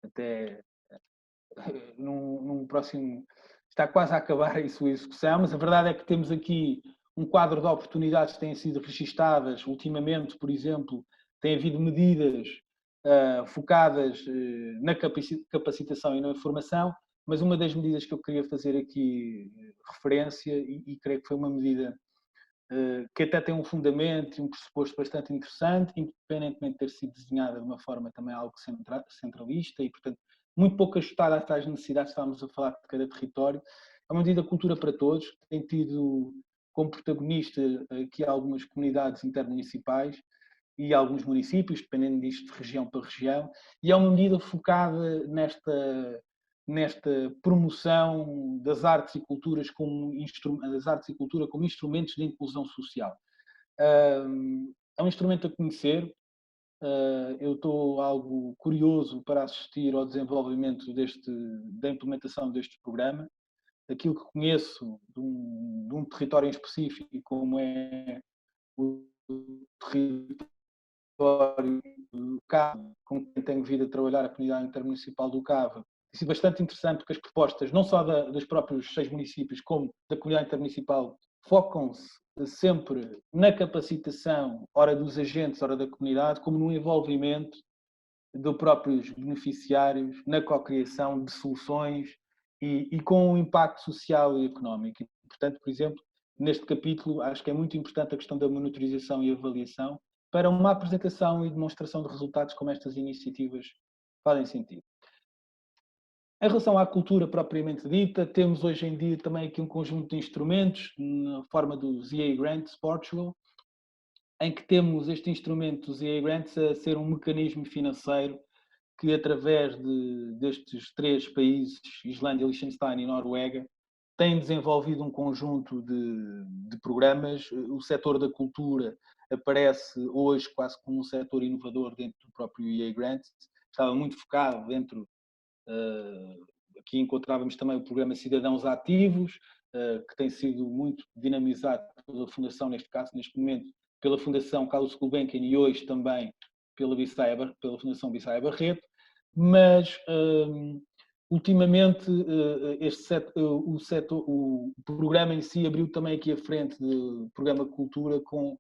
S2: até num próximo... Está quase a acabar a sua execução, mas a verdade é que temos aqui um quadro de oportunidades que têm sido registadas. Ultimamente, por exemplo, tem havido medidas focadas na capacitação e na formação, mas uma das medidas que eu queria fazer aqui referência, e creio que foi uma medida que até tem um fundamento e um pressuposto bastante interessante, independentemente de ter sido desenhada de uma forma também algo centralista e, portanto, muito pouco ajustada às tais necessidades, estávamos a falar de cada território. É uma medida Cultura para Todos, que tem tido como protagonista aqui algumas comunidades intermunicipais e alguns municípios, dependendo disto de região para região, e é uma medida focada nesta promoção das artes e culturas das artes e cultura como instrumentos de inclusão social. É um instrumento a conhecer. Eu estou algo curioso para assistir ao desenvolvimento da implementação deste programa. Aquilo que conheço de um território em específico, como é o território do Cava, com quem tenho vindo a trabalhar, a comunidade intermunicipal do Cava, tem sido bastante interessante, porque as propostas, não só dos próprios 6 municípios, como da comunidade intermunicipal, focam-se sempre na capacitação, ora dos agentes, ora da comunidade, como no envolvimento dos próprios beneficiários, na cocriação de soluções e com um impacto social e económico. E, portanto, por exemplo, neste capítulo, acho que é muito importante a questão da monitorização e avaliação para uma apresentação e demonstração de resultados como estas iniciativas fazem sentido. Em relação à cultura propriamente dita, temos hoje em dia também aqui um conjunto de instrumentos, na forma dos EA Grants Portugal, em que temos este instrumento dos EA Grants a ser um mecanismo financeiro que, através destes 3 países, Islândia, Liechtenstein e Noruega, tem desenvolvido um conjunto de programas. O setor da cultura aparece hoje quase como um setor inovador dentro do próprio EA Grants. Estava muito focado dentro... Aqui encontrávamos também o programa Cidadãos Ativos, que tem sido muito dinamizado pela Fundação, neste caso, neste momento, pela Fundação Carlos Gulbenkian e hoje também pela Fundação Bissaia Barreto, mas ultimamente o programa em si abriu também aqui a frente do programa Cultura com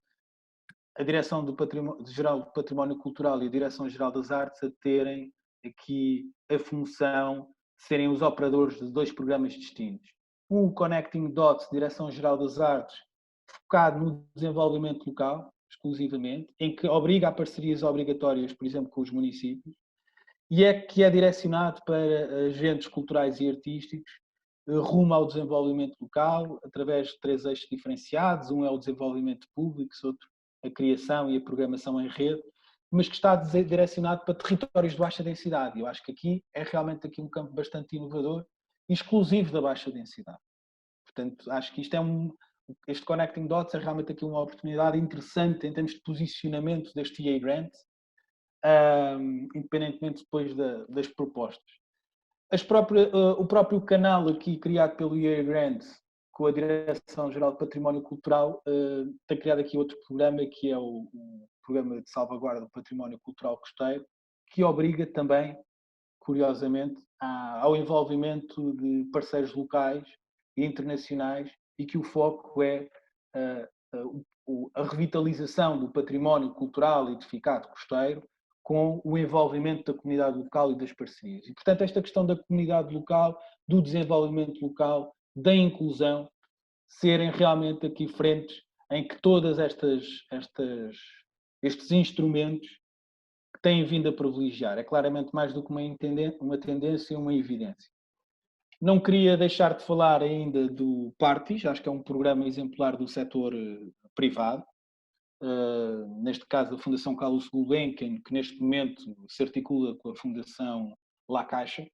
S2: a Direção-Geral do Património Cultural e a Direção-Geral das Artes a terem aqui a função de serem os operadores de 2 programas distintos. O Connecting Dots, Direção-Geral das Artes, focado no desenvolvimento local, exclusivamente, em que obriga a parcerias obrigatórias, por exemplo, com os municípios, e que é direcionado para agentes culturais e artísticos, rumo ao desenvolvimento local, através de 3 eixos diferenciados. Um é o desenvolvimento público, outro a criação e a programação em rede, mas que está direcionado para territórios de baixa densidade. Eu acho que aqui é realmente aqui um campo bastante inovador e exclusivo da baixa densidade. Portanto, acho que este Connecting Dots é realmente aqui uma oportunidade interessante em termos de posicionamento deste EA Grant, independentemente depois das propostas. O próprio canal aqui criado pelo EA Grant, com a Direção-Geral de Património Cultural, tem criado aqui outro programa, que é o Programa de Salvaguarda do Património Cultural Costeiro, que obriga também, curiosamente, ao envolvimento de parceiros locais e internacionais, e que o foco é a revitalização do património cultural edificado costeiro, com o envolvimento da comunidade local e das parcerias. E, portanto, esta questão da comunidade local, do desenvolvimento local, da inclusão, serem realmente aqui frentes em que todas estes instrumentos que têm vindo a privilegiar. É claramente mais do que uma tendência e uma evidência. Não queria deixar de falar ainda do Partis, acho que é um programa exemplar do setor privado. Neste caso, a Fundação Carlos Gulbenkian, que neste momento se articula com a Fundação La Caixa.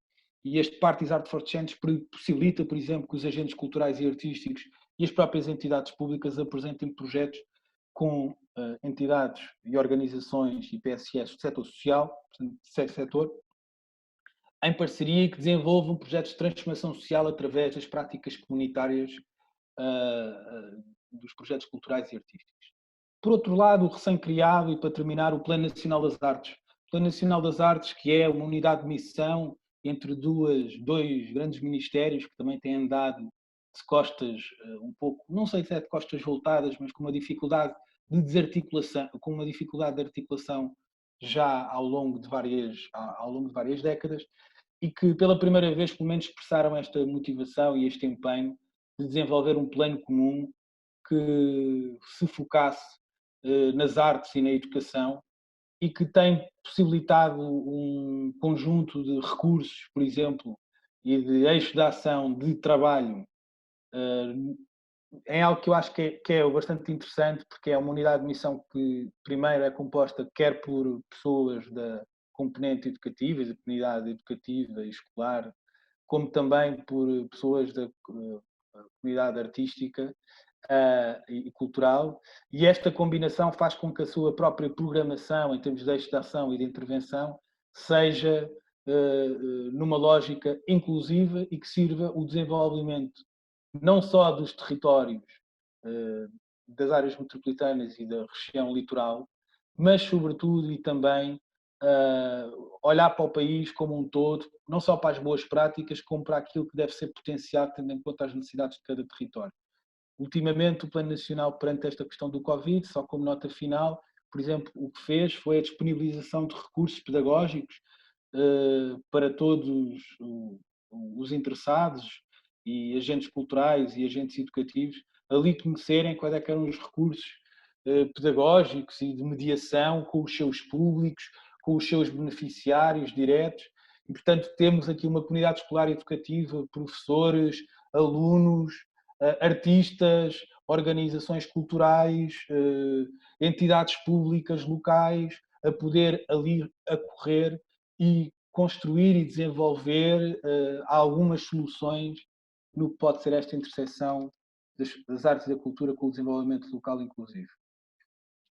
S2: E este Partis Art for Change possibilita, por exemplo, que os agentes culturais e artísticos e as próprias entidades públicas apresentem projetos com entidades e organizações e PSS do setor social, portanto, terceiro setor, em parceria e que desenvolvam projetos de transformação social através das práticas comunitárias dos projetos culturais e artísticos. Por outro lado, o recém-criado, e para terminar, o Plano Nacional das Artes. O Plano Nacional das Artes, que é uma unidade de missão entre dois grandes ministérios que também têm andado de costas um pouco, não sei se é de costas voltadas, mas com uma dificuldade de desarticulação, com uma dificuldade de articulação já ao longo de várias décadas, e que pela primeira vez pelo menos expressaram esta motivação e este empenho de desenvolver um plano comum que se focasse nas artes e na educação e que tem possibilitado um conjunto de recursos, por exemplo, e de eixos de ação de trabalho em algo que eu acho que é bastante interessante, porque é uma unidade de missão que primeiro é composta quer por pessoas da componente educativa, da comunidade educativa e escolar, como também por pessoas da comunidade artística e cultural, e esta combinação faz com que a sua própria programação, em termos de eixo de ação e de intervenção, seja numa lógica inclusiva e que sirva o desenvolvimento não só dos territórios das áreas metropolitanas e da região litoral, mas sobretudo e também olhar para o país como um todo, não só para as boas práticas, como para aquilo que deve ser potenciado, tendo em conta as necessidades de cada território. Ultimamente, o Plano Nacional, perante esta questão do Covid, só como nota final, por exemplo, o que fez foi a disponibilização de recursos pedagógicos para todos os interessados e agentes culturais e agentes educativos ali conhecerem quais é que eram os recursos pedagógicos e de mediação com os seus públicos, com os seus beneficiários diretos. E, portanto, temos aqui uma comunidade escolar educativa, professores, alunos, artistas, organizações culturais, entidades públicas locais, a poder ali acorrer e construir e desenvolver algumas soluções no que pode ser esta interseção das artes e da cultura com o desenvolvimento local inclusivo.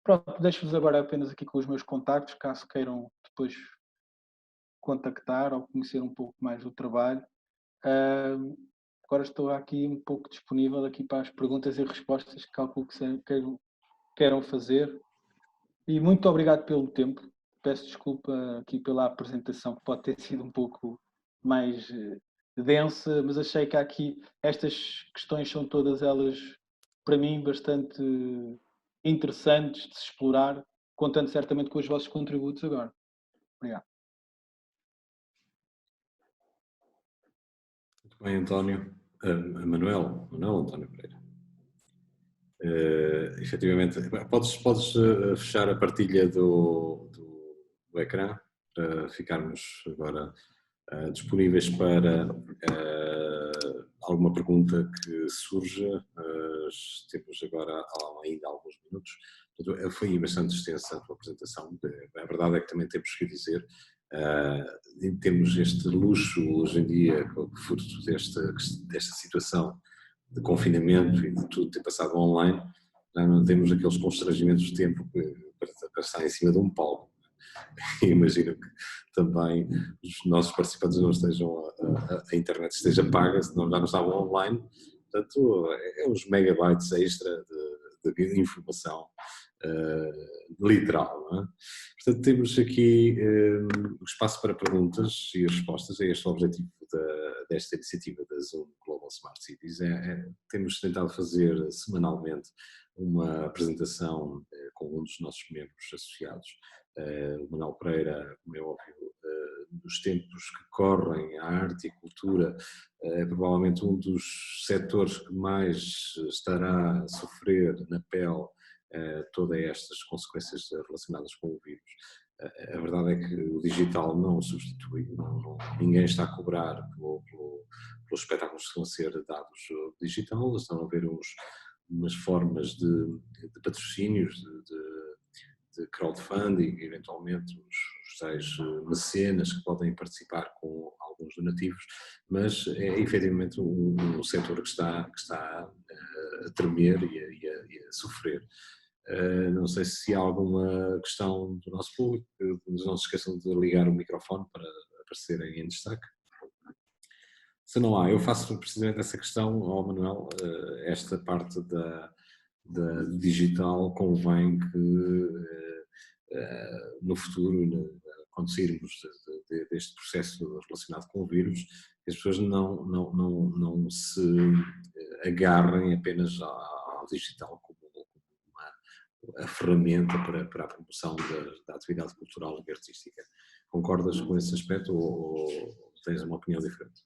S2: Pronto, deixo-vos agora apenas aqui com os meus contactos, caso queiram depois contactar ou conhecer um pouco mais do trabalho. Agora estou aqui um pouco disponível aqui para as perguntas e respostas que calculo que queiram fazer. E muito obrigado pelo tempo. Peço desculpa aqui pela apresentação, que pode ter sido um pouco mais densa, mas achei que aqui estas questões são todas elas, para mim, bastante interessantes de se explorar, contando certamente com os vossos contributos agora. Obrigado.
S1: Muito bem, António. Manuel António Pereira. Efetivamente, podes fechar a partilha do ecrã para ficarmos agora disponíveis para alguma pergunta que surja. Temos agora ainda alguns minutos. Foi bastante extensa a tua apresentação. A verdade é que também temos que dizer, temos este luxo hoje em dia, fruto desta situação de confinamento e de tudo ter passado online, já não temos aqueles constrangimentos de tempo para estar em cima de um palco. E imagino que também os nossos participantes não estejam, a internet esteja paga, senão já não estavam online. Portanto, é uns megabytes extra de informação literal. Não é? Portanto, temos aqui o espaço para perguntas e respostas. É este o objetivo desta iniciativa da Zoom Global Smart Cities. Temos tentado fazer semanalmente uma apresentação com um dos nossos membros associados, o Manuel Pereira, como é óbvio, nos tempos que correm, a arte e a cultura é provavelmente um dos setores que mais estará a sofrer na pele todas estas consequências relacionadas com o vírus. A verdade é que o digital não o substitui, ninguém está a cobrar pelos espetáculos que estão a ser dados digital, estão a haver umas formas de patrocínios, de crowdfunding, eventualmente os tais mecenas que podem participar com alguns donativos, mas é efetivamente um setor que está a tremer e a sofrer. Não sei se há alguma questão do nosso público, não se esqueçam de ligar o microfone para aparecerem em destaque. Se não há, eu faço precisamente essa questão ao Manuel, esta parte da digital convém que no futuro, quando sairmos deste processo relacionado com o vírus, as pessoas não se agarrem apenas ao digital como a ferramenta para a promoção da atividade cultural e artística. Concordas com esse aspecto ou tens uma opinião diferente?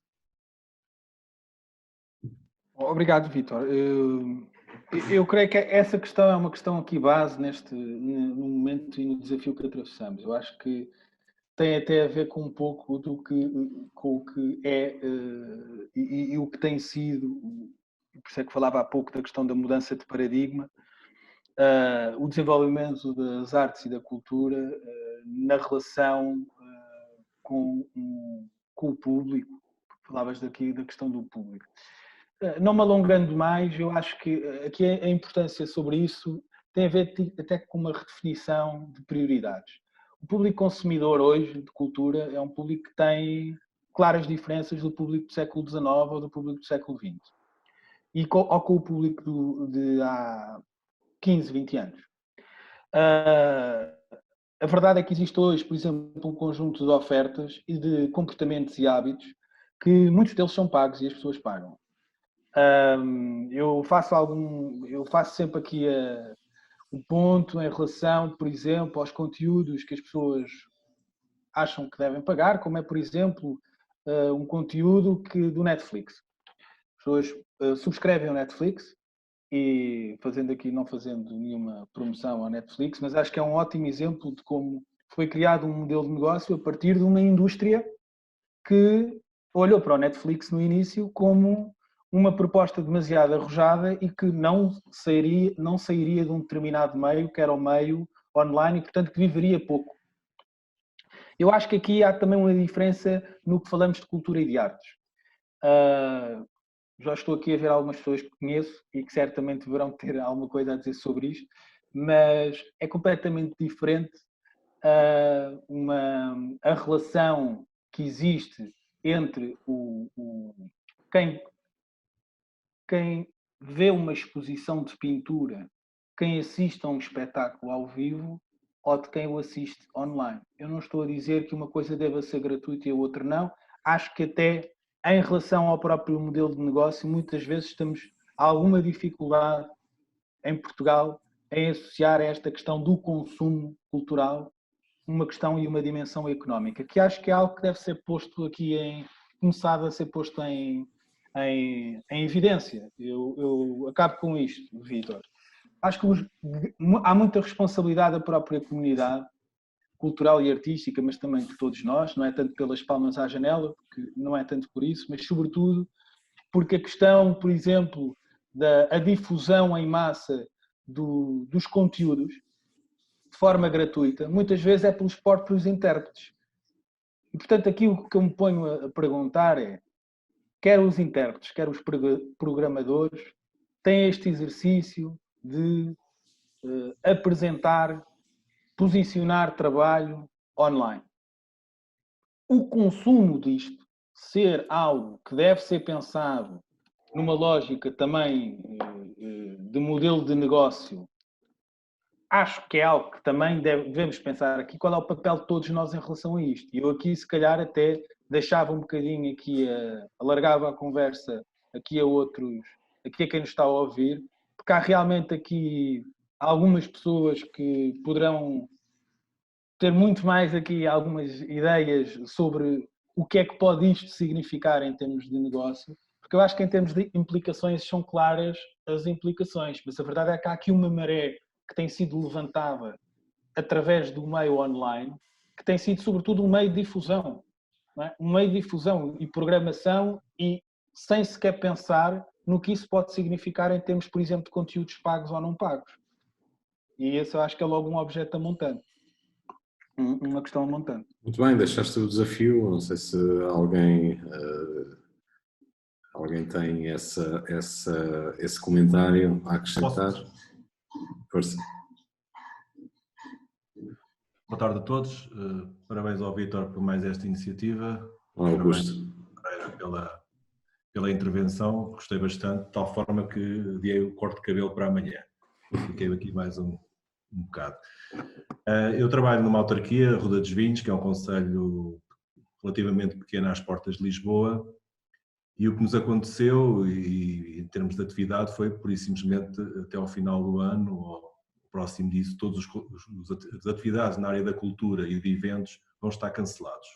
S2: Obrigado, Vítor. Eu creio que essa questão é uma questão aqui base no momento e no desafio que atravessamos. Eu acho que tem até a ver com um pouco com o que é e o que tem sido, por isso é que falava há pouco da questão da mudança de paradigma, o desenvolvimento das artes e da cultura na relação com o público. Falavas daqui da questão do público. Não me alongando mais, eu acho que aqui a importância sobre isso tem a ver até com uma redefinição de prioridades. O público consumidor hoje de cultura é um público que tem claras diferenças do público do século XIX ou do público do século XX. Ou com o público de há 15, 20 anos. A verdade é que existe hoje, por exemplo, um conjunto de ofertas e de comportamentos e hábitos que muitos deles são pagos e as pessoas pagam. Eu faço sempre aqui o ponto em relação, por exemplo, aos conteúdos que as pessoas acham que devem pagar, como é, por exemplo, um conteúdo do Netflix. As pessoas subscrevem o Netflix e não fazendo nenhuma promoção ao Netflix, mas acho que é um ótimo exemplo de como foi criado um modelo de negócio a partir de uma indústria que olhou para o Netflix no início como uma proposta demasiado arrojada e que não sairia de um determinado meio, que era o meio online, e portanto que viveria pouco. Eu acho que aqui há também uma diferença no que falamos de cultura e de artes. Já estou aqui a ver algumas pessoas que conheço e que certamente deverão ter alguma coisa a dizer sobre isto, mas é completamente diferente a relação que existe entre quem vê uma exposição de pintura, quem assiste a um espetáculo ao vivo ou de quem o assiste online. Eu não estou a dizer que uma coisa deva ser gratuita e a outra não. Acho que até em relação ao próprio modelo de negócio, muitas vezes temos alguma dificuldade em Portugal em associar a esta questão do consumo cultural uma questão e uma dimensão económica, que acho que é algo que deve ser posto aqui começado a ser posto em evidência. Eu acabo com isto, Vítor. Acho que há muita responsabilidade da própria comunidade cultural e artística, mas também de todos nós, não é tanto pelas palmas à janela, porque não é tanto por isso, mas sobretudo porque a questão, por exemplo, da difusão em massa dos conteúdos, de forma gratuita, muitas vezes é pelos próprios intérpretes. E, portanto, aqui o que eu me ponho a perguntar é, quer os intérpretes, quer os programadores, têm este exercício de apresentar, posicionar trabalho online. O consumo disto ser algo que deve ser pensado numa lógica também de modelo de negócio, acho que é algo que também devemos pensar aqui, qual é o papel de todos nós em relação a isto. E eu aqui, se calhar, até deixava um bocadinho aqui, alargava a conversa aqui a quem nos está a ouvir, porque há realmente aqui algumas pessoas que poderão ter muito mais aqui algumas ideias sobre o que é que pode isto significar em termos de negócio, porque eu acho que em termos de implicações são claras as implicações, mas a verdade é que há aqui uma maré que tem sido levantada através do meio online, que tem sido sobretudo um meio de difusão, não é? Um meio de difusão e programação e sem sequer pensar no que isso pode significar em termos, por exemplo, de conteúdos pagos ou não pagos. E esse eu acho que é logo um objeto a montante. Uma questão a montante.
S1: Muito bem, deixaste o desafio, não sei se alguém tem esse comentário a acrescentar. Força.
S3: Boa tarde a todos. Parabéns ao Vítor por mais esta iniciativa.
S1: Augusto.
S3: Pela intervenção, gostei bastante, de tal forma que adiei o corte de cabelo para amanhã. Fiquei aqui mais um bocado. Eu trabalho numa autarquia, Ruda dos Vinhos, que é um concelho relativamente pequeno às portas de Lisboa, e o que nos aconteceu, e em termos de atividade, foi por isso simplesmente até ao final do ano, ou próximo disso, todas as atividades na área da cultura e de eventos vão estar cancelados.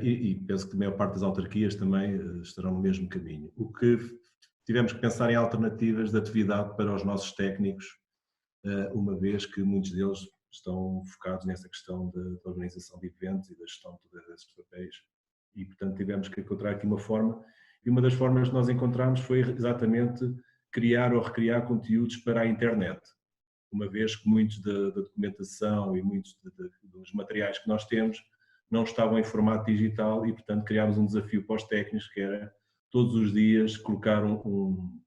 S3: E penso que a maior parte das autarquias também estarão no mesmo caminho. O que tivemos que pensar em alternativas de atividade para os nossos técnicos, uma vez que muitos deles estão focados nessa questão da organização de eventos e da gestão de todos esses papéis. E, portanto, tivemos que encontrar aqui uma forma. E uma das formas que nós encontramos foi exatamente criar ou recriar conteúdos para a internet. Uma vez que muitos da documentação e muitos dos materiais que nós temos não estavam em formato digital e, portanto, criámos um desafio para os técnicos, que era todos os dias colocar um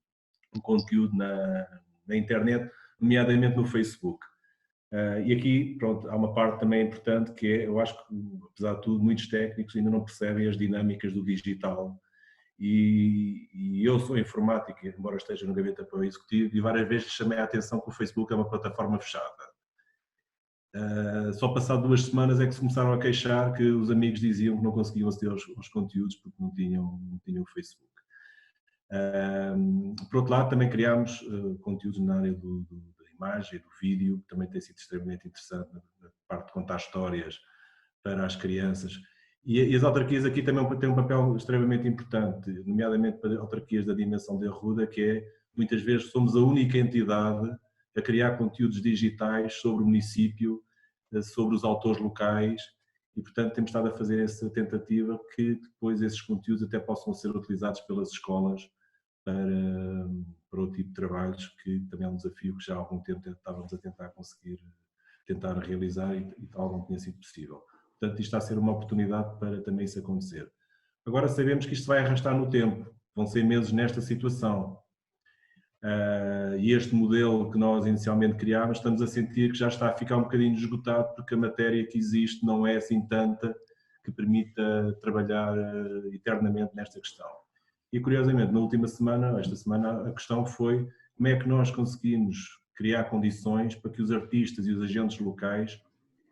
S3: conteúdo na internet, nomeadamente no Facebook. E aqui, pronto, há uma parte também importante que é, eu acho que, apesar de tudo, muitos técnicos ainda não percebem as dinâmicas do digital. E eu sou informático, embora esteja no gabinete de apoio executivo, e várias vezes chamei a atenção que o Facebook é uma plataforma fechada. Só passado 2 semanas é que se começaram a queixar que os amigos diziam que não conseguiam aceder aos conteúdos porque não tinham o Facebook. Por outro lado, também criámos conteúdos na área da imagem, do vídeo, que também tem sido extremamente interessante na parte de contar histórias para as crianças. E as autarquias aqui também têm um papel extremamente importante, nomeadamente para autarquias da dimensão de Arruda, que é, muitas vezes, somos a única entidade a criar conteúdos digitais sobre o município, sobre os autores locais, e, portanto, temos estado a fazer essa tentativa que depois esses conteúdos até possam ser utilizados pelas escolas para o tipo de trabalhos, que também é um desafio que já há algum tempo estávamos a tentar realizar e algo não tinha sido possível. Portanto, isto está a ser uma oportunidade para também isso acontecer. Agora sabemos que isto vai arrastar no tempo, vão ser meses nesta situação. E este modelo que nós inicialmente criámos, estamos a sentir que já está a ficar um bocadinho esgotado, porque a matéria que existe não é assim tanta que permita trabalhar eternamente nesta questão. E curiosamente, esta semana, a questão foi como é que nós conseguimos criar condições para que os artistas e os agentes locais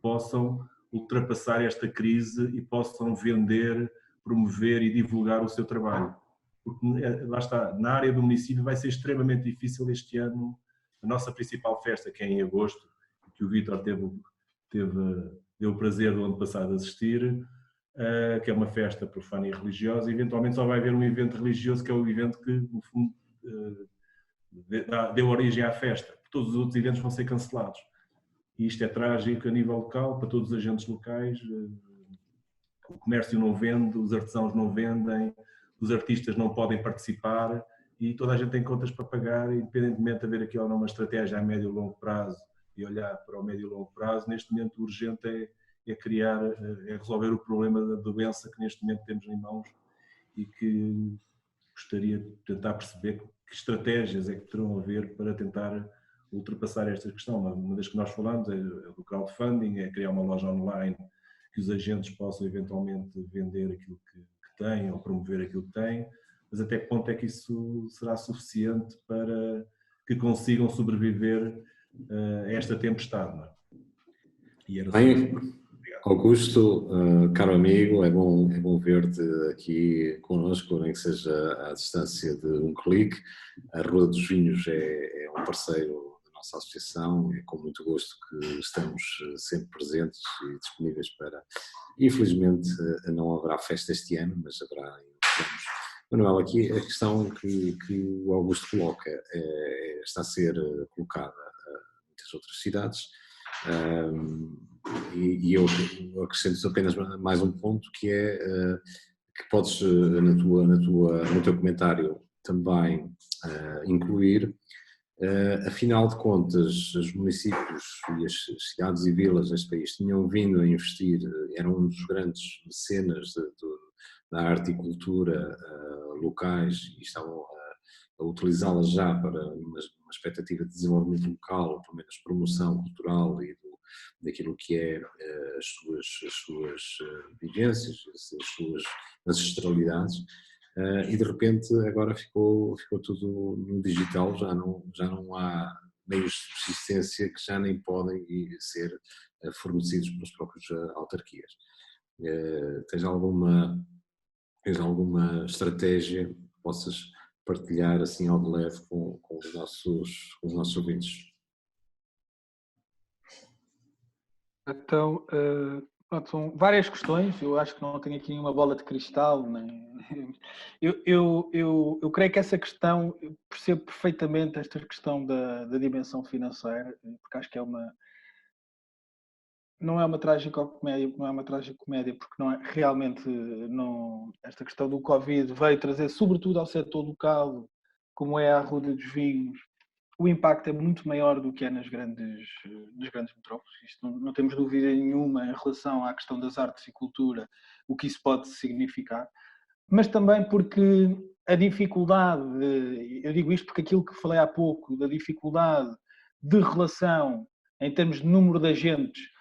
S3: possam ultrapassar esta crise e possam vender, promover e divulgar o seu trabalho. Porque, lá está, na área do município vai ser extremamente difícil este ano. A nossa principal festa, que é em agosto, que o Vítor deu o prazer do ano passado de assistir, que é uma festa profana e religiosa, e eventualmente só vai haver um evento religioso, que é o evento que, no fundo, deu origem à festa. Todos os outros eventos vão ser cancelados. E isto é trágico a nível local, para todos os agentes locais. O comércio não vende, os artesãos não vendem, os artistas não podem participar e toda a gente tem contas para pagar, independentemente de haver aqui ou não uma estratégia a médio e longo prazo e olhar para o médio e longo prazo. Neste momento o urgente é resolver o problema da doença que neste momento temos em mãos e que gostaria de tentar perceber que estratégias é que terão a ver para tentar ultrapassar esta questão. Uma das que nós falamos é do crowdfunding, é criar uma loja online que os agentes possam eventualmente vender aquilo que têm ou promover aquilo que têm, mas até que ponto é que isso será suficiente para que consigam sobreviver a esta tempestade? Não é?
S1: E era bem, Augusto, caro amigo, é bom ver-te aqui connosco, nem que seja à distância de um clique. A Ruda dos Vinhos é um parceiro da nossa associação, é com muito gosto que estamos sempre presentes e disponíveis para... Infelizmente não haverá festa este ano, mas haverá em outros anos. Manuel, aqui a questão que o Augusto coloca está a ser colocada em muitas outras cidades. E eu acrescento apenas mais um ponto, que é que podes no teu comentário também incluir, afinal de contas, os municípios e as cidades e vilas deste país tinham vindo a investir, eram um dos grandes mecenas da arte e cultura locais e estavam a utilizá-las já para uma expectativa de desenvolvimento local, ou pelo menos promoção cultural e daquilo que é as suas vivências, as suas ancestralidades, e de repente agora ficou tudo no digital, já não há meios de subsistência que já nem podem ser fornecidos pelas próprias autarquias. Tens alguma estratégia que possas partilhar assim ao de leve com os nossos ouvintes?
S2: Então, pronto, são várias questões. Eu acho que não tenho aqui nenhuma bola de cristal. Eu creio que essa questão, eu percebo perfeitamente esta questão da dimensão financeira, porque acho que não é uma tragicomédia, porque não é, realmente não, esta questão do Covid veio trazer, sobretudo ao setor local, como é a Arruda dos Vinhos, o impacto é muito maior do que é nas grandes metrópoles. Isto não temos dúvida nenhuma em relação à questão das artes e cultura, o que isso pode significar, mas também porque a dificuldade, eu digo isto porque aquilo que falei há pouco, da dificuldade de relação em termos de número de agentes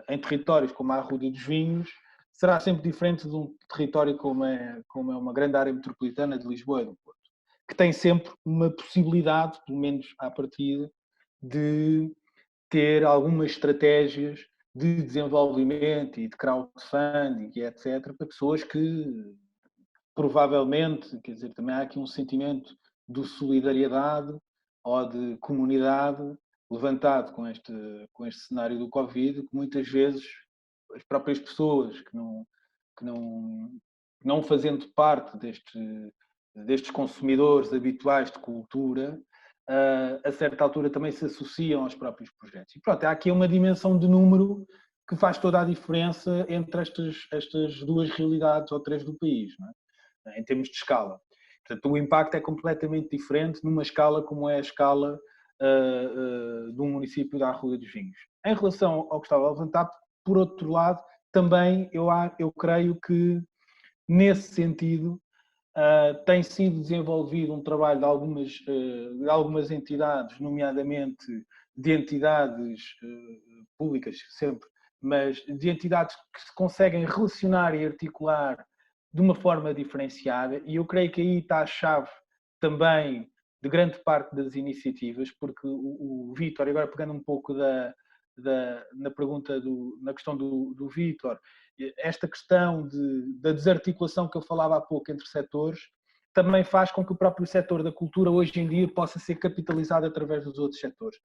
S2: em territórios como a Arruda dos Vinhos, será sempre diferente de um território como é uma grande área metropolitana de Lisboa e do Porto, que tem sempre uma possibilidade, pelo menos à partida, de ter algumas estratégias de desenvolvimento e de crowdfunding e etc. para pessoas que provavelmente, quer dizer, também há aqui um sentimento de solidariedade ou de comunidade levantado com este cenário do Covid, que muitas vezes as próprias pessoas que não fazendo parte destes consumidores habituais de cultura, a certa altura também se associam aos próprios projetos. E pronto, há aqui uma dimensão de número que faz toda a diferença entre estas duas realidades ou três do país, não é? Em termos de escala. Portanto, o impacto é completamente diferente numa escala como é a escala de um município da Arruda dos Vinhos. Em relação ao que estava a levantar, por outro lado, também eu creio que, nesse sentido, tem sido desenvolvido um trabalho de algumas entidades, nomeadamente de entidades públicas, sempre, mas de entidades que se conseguem relacionar e articular de uma forma diferenciada, e eu creio que aí está a chave também de grande parte das iniciativas, porque o Vítor, agora pegando um pouco na questão do Vítor, esta questão da desarticulação que eu falava há pouco entre setores, também faz com que o próprio setor da cultura hoje em dia possa ser capitalizado através dos outros setores.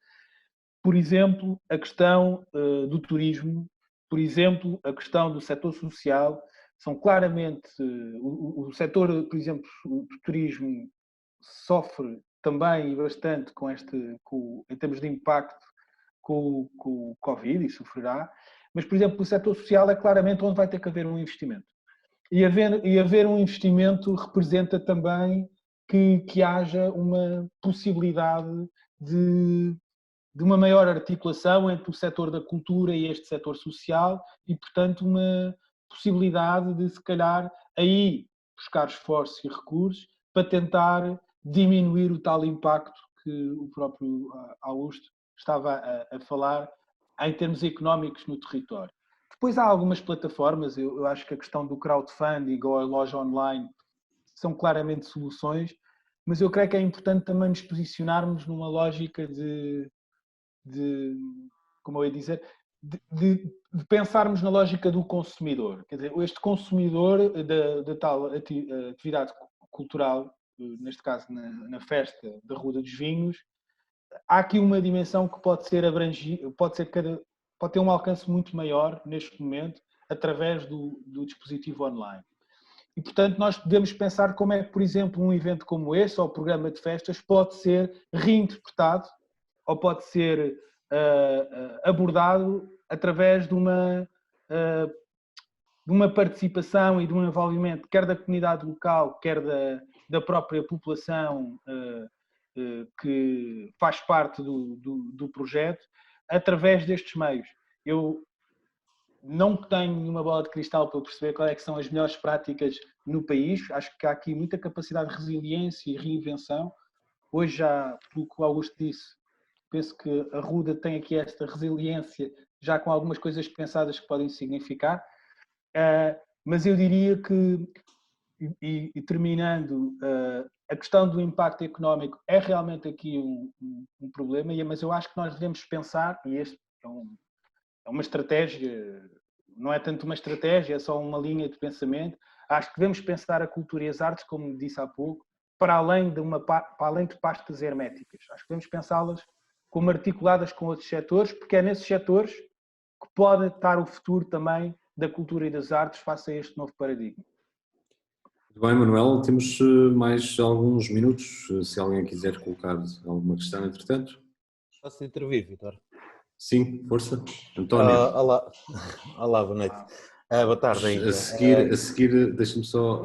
S2: Por exemplo, a questão do turismo, por exemplo, a questão do setor social, são claramente, o setor, por exemplo, do turismo sofre também e bastante em termos de impacto com o Covid, e sofrerá, mas, por exemplo, o setor social é claramente onde vai ter que haver um investimento. E haver um investimento representa também que haja uma possibilidade de uma maior articulação entre o setor da cultura e este setor social e, portanto, uma possibilidade de, se calhar, aí buscar esforços e recursos para tentar diminuir o tal impacto que o próprio Augusto estava a falar em termos económicos no território. Depois há algumas plataformas, eu acho que a questão do crowdfunding ou a loja online são claramente soluções, mas eu creio que é importante também nos posicionarmos numa lógica como eu ia dizer, de pensarmos na lógica do consumidor. Quer dizer, este consumidor da tal atividade cultural, neste caso na festa da Arruda dos Vinhos, há aqui uma dimensão que pode ser abrangida, pode ter um alcance muito maior neste momento através do dispositivo online. E, portanto, nós podemos pensar como é que, por exemplo, um evento como este, ou um programa de festas, pode ser reinterpretado ou pode ser abordado através de uma participação e de um envolvimento, quer da comunidade local, quer da própria população que faz parte do projeto, através destes meios. Eu não tenho nenhuma bola de cristal para perceber quais é que são as melhores práticas no país. Acho que há aqui muita capacidade de resiliência e reinvenção. Hoje já, pelo que o Augusto disse, penso que a Ruda tem aqui esta resiliência, já com algumas coisas pensadas que podem significar, mas eu diria que, e terminando, a questão do impacto económico é realmente aqui um problema, mas eu acho que nós devemos pensar, e este é uma estratégia, não é tanto uma estratégia, é só uma linha de pensamento. Acho que devemos pensar a cultura e as artes, como disse há pouco, para além de pastas herméticas. Acho que devemos pensá-las como articuladas com outros setores, porque é nesses setores que pode estar o futuro também da cultura e das artes face a este novo paradigma.
S1: Muito bem, Manuel, temos mais alguns minutos, se alguém quiser colocar alguma questão, entretanto.
S4: Posso intervir, Vitor?
S1: Sim, força. António.
S4: Olá, boa noite. Boa tarde ainda.
S1: A seguir deixa-me só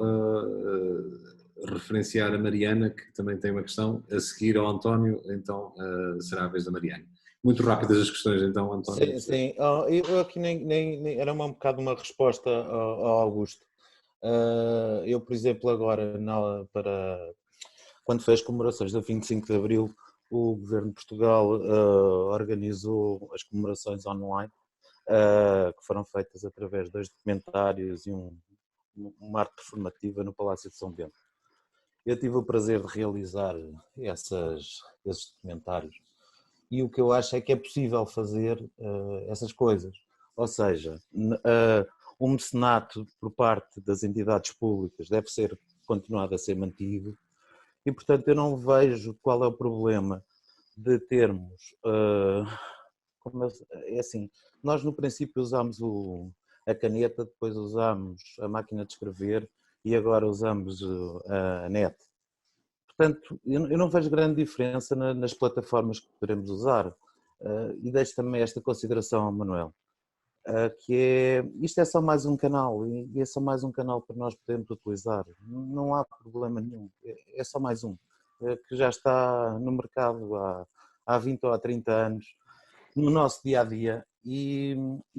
S1: referenciar a Mariana, que também tem uma questão. A seguir ao António, então será a vez da Mariana. Muito rápidas as questões, então, António.
S4: Sim. Eu aqui nem era um bocado uma resposta ao Augusto. Eu, por exemplo, agora, quando foi as comemorações do 25 de Abril, o Governo de Portugal organizou as comemorações online, que foram feitas através de 2 documentários e uma arte performativa no Palácio de São Bento. Eu tive o prazer de realizar esses documentários e o que eu acho é que é possível fazer essas coisas, ou seja, o mecenato por parte das entidades públicas deve ser continuado a ser mantido e, portanto, eu não vejo qual é o problema de termos, é assim, nós no princípio usámos a caneta, depois usámos a máquina de escrever e agora usamos a net. Portanto, eu não vejo grande diferença nas plataformas que poderemos usar. E deixo também esta consideração ao Manuel, que isto é só mais um canal, e é só mais um canal para nós podermos utilizar. Não há problema nenhum, é só mais um, que já está no mercado há 20 ou há 30 anos, no nosso dia-a-dia, e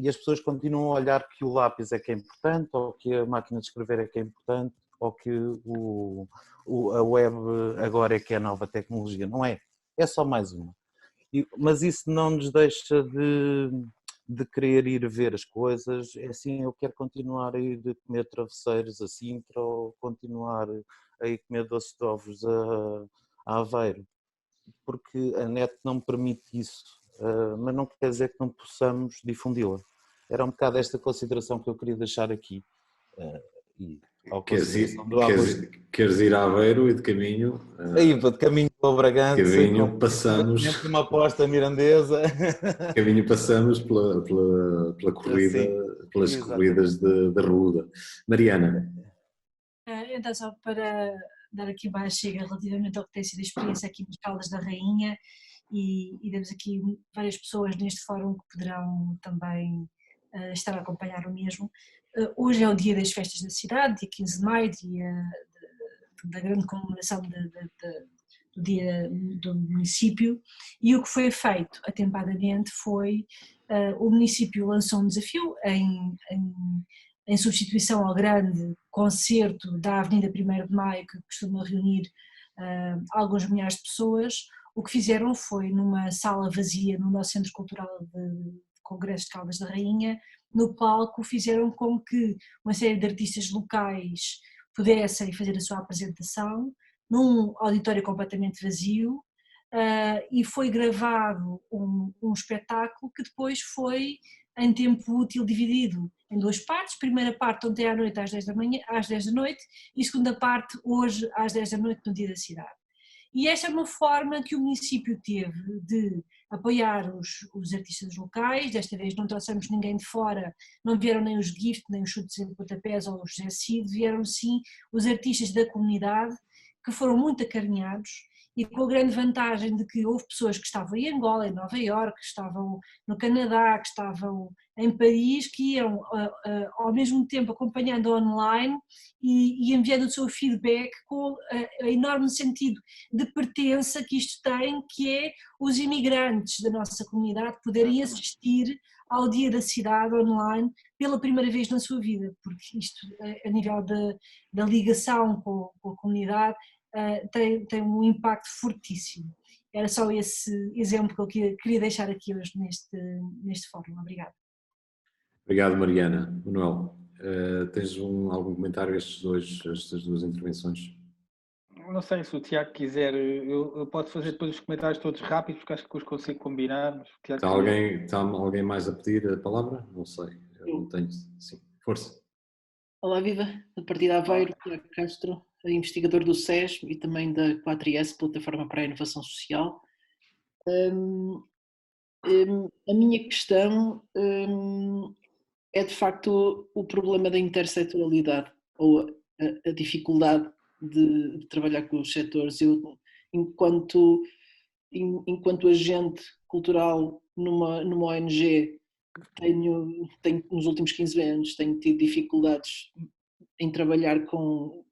S4: as pessoas continuam a olhar que o lápis é que é importante, ou que a máquina de escrever é que é importante, ou que a web agora é que é a nova tecnologia. Não é, é só mais uma. Mas isso não nos deixa de querer ir ver as coisas. É assim, eu quero continuar a ir comer travesseiros a Sintra, ou continuar a ir comer doce de ovos a Aveiro, porque a net não me permite isso, mas não quer dizer que não possamos difundi-la. Era um bocado esta consideração que eu queria deixar aqui.
S1: Queres ir a Aveiro e de caminho?
S4: De caminho para Bragança,
S1: passamos
S4: uma aposta mirandesa.
S1: Caminho passamos pela corrida, pelas corridas da Ruda. Mariana.
S5: Então, só para dar aqui uma chega relativamente ao que tem sido a experiência aqui nas Caldas da Rainha, e temos aqui várias pessoas neste fórum que poderão também estar a acompanhar o mesmo. Hoje é o dia das festas da cidade, dia 15 de maio, dia da grande comemoração do dia do município, e o que foi feito atempadamente foi, o município lançou um desafio em substituição ao grande concerto da Avenida 1º de Maio, que costuma reunir alguns milhares de pessoas. O que fizeram foi, numa sala vazia no nosso Centro Cultural de Congressos de Caldas da Rainha, no palco fizeram com que uma série de artistas locais pudessem fazer a sua apresentação num auditório completamente vazio, e foi gravado um espetáculo que depois foi em tempo útil dividido em 2 partes. Primeira parte ontem à noite às 10 da noite e segunda parte hoje às 10 da noite no Dia da Cidade. E esta é uma forma que o município teve de apoiar os artistas locais. Desta vez não trouxemos ninguém de fora, não vieram nem os Gift, nem os Chutes em Pontapés ou os José Cid, vieram sim os artistas da comunidade, que foram muito acarinhados e com a grande vantagem de que houve pessoas que estavam em Angola, em Nova Iorque, que estavam no Canadá, que estavam em Paris, que iam ao mesmo tempo acompanhando online e enviando o seu feedback com o enorme sentido de pertença que isto tem, que é os imigrantes da nossa comunidade poderem assistir ao Dia da Cidade online pela primeira vez na sua vida, porque isto, a nível da ligação com a comunidade, tem um impacto fortíssimo. era só esse exemplo que eu queria deixar aqui hoje neste fórum. Obrigada.
S1: Obrigado, Mariana. Manuel, tens algum comentário a estas duas intervenções?
S2: Não sei se o Tiago quiser, eu posso fazer depois os comentários todos rápidos, porque acho que os consigo combinar. Mas o Tiago
S1: Está alguém mais a pedir a palavra? Não sei, eu não tenho. Sim, força.
S6: Olá, viva, a partir de Aveiro, Tiago Castro, investigador do SES e também da 4IS, Plataforma para a Inovação Social. A minha questão é de facto o problema da intersectorialidade ou a dificuldade de trabalhar com os setores. Eu, enquanto agente cultural numa ONG, tenho nos últimos 15 anos tenho tido dificuldades em trabalhar com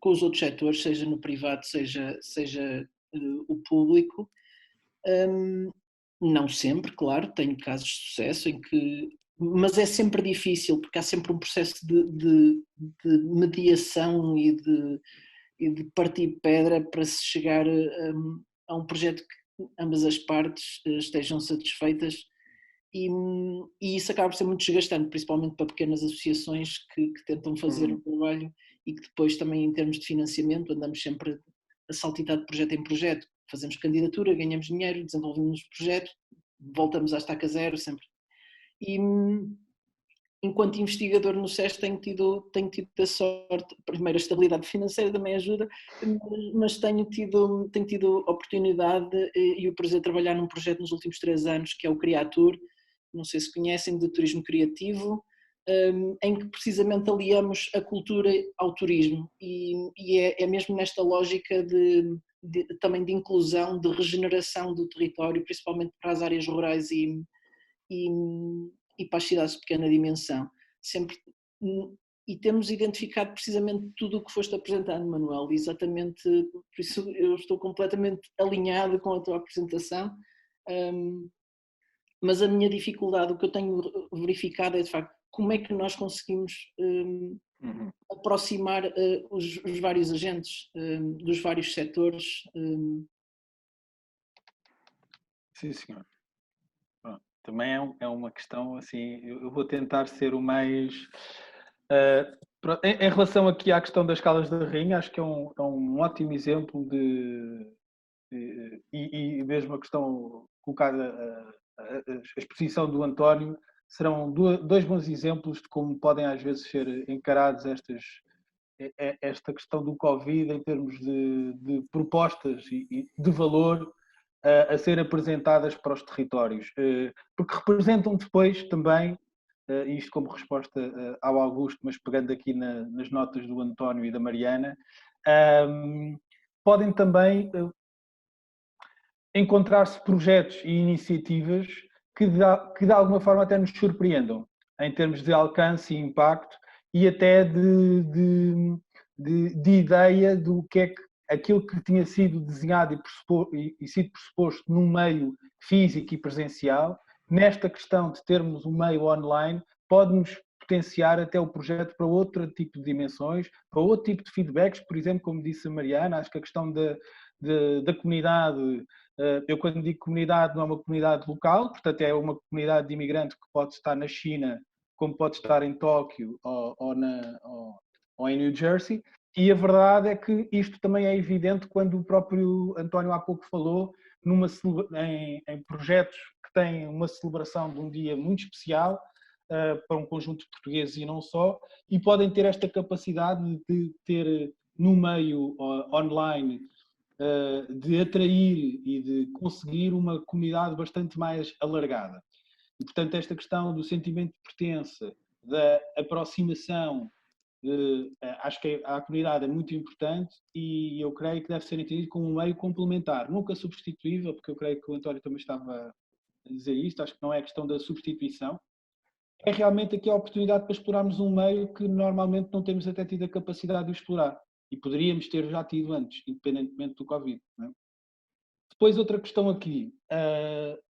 S6: os outros setores, seja no privado, seja o público. Não sempre, claro, tenho casos de sucesso mas é sempre difícil, porque há sempre um processo de mediação e de partir pedra para se chegar a um projeto que ambas as partes estejam satisfeitas, e isso acaba por ser muito desgastante, principalmente para pequenas associações que tentam fazer um trabalho e que depois também, em termos de financiamento, andamos sempre a saltitar de projeto em projeto. Fazemos candidatura, ganhamos dinheiro, desenvolvemos o projeto, voltamos à estaca zero sempre. E enquanto investigador no SES tenho tido a sorte, primeiro a estabilidade financeira também ajuda, mas tenho tido oportunidade e o prazer de trabalhar num projeto nos últimos 3 anos, que é o Criatur, não sei se conhecem, de turismo criativo, em que precisamente aliamos a cultura ao turismo, e é mesmo nesta lógica também de inclusão, de regeneração do território, principalmente para as áreas rurais e para as cidades de pequena dimensão. E temos identificado precisamente tudo o que foste apresentando, Manuel, exatamente, por isso eu estou completamente alinhado com a tua apresentação, mas a minha dificuldade, o que eu tenho verificado é de facto como é que nós conseguimos aproximar os vários agentes dos vários setores.
S2: Sim, senhor. Pronto. Também é uma questão, assim, eu vou tentar ser o mais... em relação aqui à questão das Caldas da Rainha, acho que é um ótimo exemplo e mesmo a questão colocada, a exposição do António, serão dois bons exemplos de como podem às vezes ser encarados esta questão do Covid em termos de propostas e de valor a ser apresentadas para os territórios, porque representam depois também, isto como resposta ao Augusto, mas pegando aqui nas notas do António e da Mariana, podem também encontrar-se projetos e iniciativas que de alguma forma até nos surpreendam, em termos de alcance e impacto, e até de ideia do que é que aquilo que tinha sido desenhado e sido pressuposto num meio físico e presencial, nesta questão de termos um meio online, pode-nos potenciar até o projeto para outro tipo de dimensões, para outro tipo de feedbacks, por exemplo, como disse a Mariana, acho que a questão da comunidade, eu quando digo comunidade não é uma comunidade local, portanto é uma comunidade de imigrantes que pode estar na China, como pode estar em Tóquio ou em New Jersey, e a verdade é que isto também é evidente quando o próprio António há pouco falou em projetos que têm uma celebração de um dia muito especial para um conjunto de portugueses e não só, e podem ter esta capacidade de ter no meio online de atrair e de conseguir uma comunidade bastante mais alargada. E, portanto, esta questão do sentimento de pertença, da aproximação, acho que a comunidade é muito importante e eu creio que deve ser entendido como um meio complementar, nunca substituível, porque eu creio que o António também estava a dizer isto, acho que não é questão da substituição, é realmente aqui a oportunidade para explorarmos um meio que normalmente não temos até tido a capacidade de explorar. E poderíamos ter já tido antes, independentemente do Covid. Não é? Depois, outra questão aqui,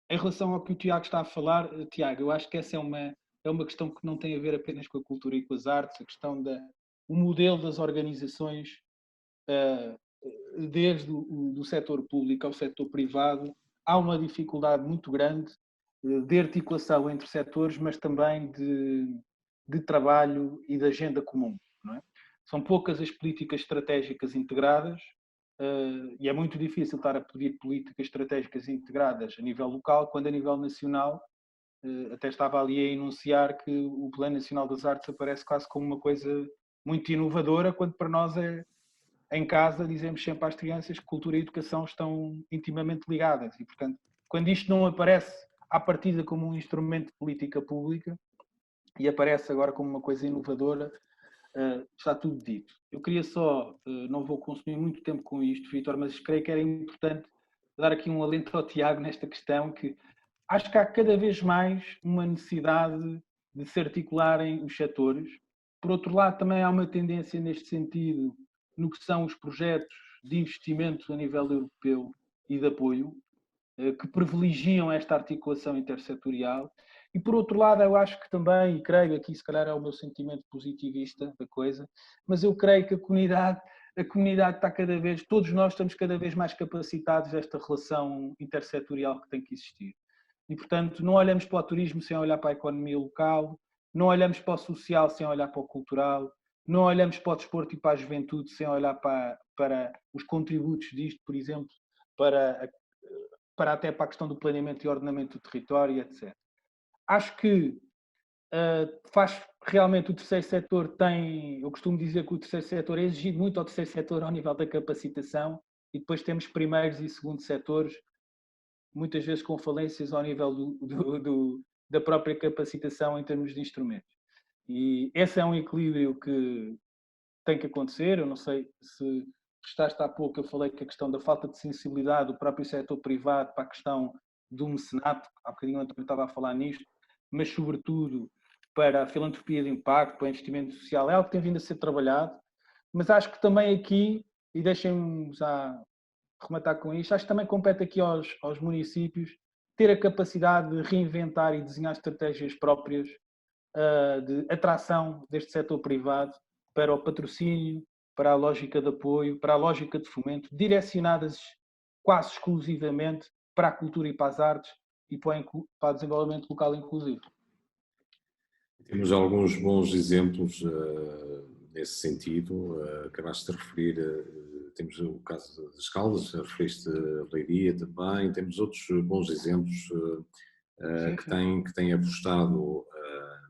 S2: em relação ao que o Tiago está a falar, Tiago, eu acho que essa é uma questão que não tem a ver apenas com a cultura e com as artes, a questão o modelo das organizações desde do setor público ao setor privado, há uma dificuldade muito grande de articulação entre setores, mas também de trabalho e de agenda comum. Não é? São poucas as políticas estratégicas integradas e é muito difícil estar a pedir políticas estratégicas integradas a nível local, quando a nível nacional, até estava ali a enunciar que o Plano Nacional das Artes aparece quase como uma coisa muito inovadora, quando para nós em casa dizemos sempre às crianças que cultura e educação estão intimamente ligadas e, portanto, quando isto não aparece à partida como um instrumento de política pública e aparece agora como uma coisa inovadora, está tudo dito. Eu queria só, não vou consumir muito tempo com isto, Vítor, mas creio que era importante dar aqui um alento ao Tiago nesta questão, que acho que há cada vez mais uma necessidade de se articularem os setores. Por outro lado, também há uma tendência neste sentido no que são os projetos de investimento a nível europeu e de apoio, que privilegiam esta articulação intersetorial. E, por outro lado, eu acho que também, e creio aqui, se calhar é o meu sentimento positivista da coisa, mas eu creio que a comunidade está cada vez, todos nós estamos cada vez mais capacitados desta relação intersetorial que tem que existir. E, portanto, não olhamos para o turismo sem olhar para a economia local, não olhamos para o social sem olhar para o cultural, não olhamos para o desporto e para a juventude sem olhar para os contributos disto, por exemplo, para até para a questão do planeamento e ordenamento do território, etc. Acho que faz realmente o terceiro setor tem, eu costumo dizer que o terceiro setor é exigido muito ao terceiro setor ao nível da capacitação e depois temos primeiros e segundos setores, muitas vezes com falências ao nível da própria capacitação em termos de instrumentos. E esse é um equilíbrio que tem que acontecer. Eu não sei se restaste há pouco, eu falei que a questão da falta de sensibilidade do próprio setor privado para a questão do mecenato, há bocadinho o António estava a falar nisto, mas sobretudo para a filantropia de impacto, para o investimento social, é algo que tem vindo a ser trabalhado, mas acho que também aqui, e deixem-me já rematar com isto, acho que também compete aqui aos municípios ter a capacidade de reinventar e desenhar estratégias próprias de atração deste setor privado para o patrocínio, para a lógica de apoio, para a lógica de fomento, direcionadas quase exclusivamente para a cultura e para as artes e para o desenvolvimento local inclusivo.
S1: Temos alguns bons exemplos nesse sentido. Acabaste de referir, temos o caso das Caldas, referiste a Leiria também, temos outros bons exemplos que têm apostado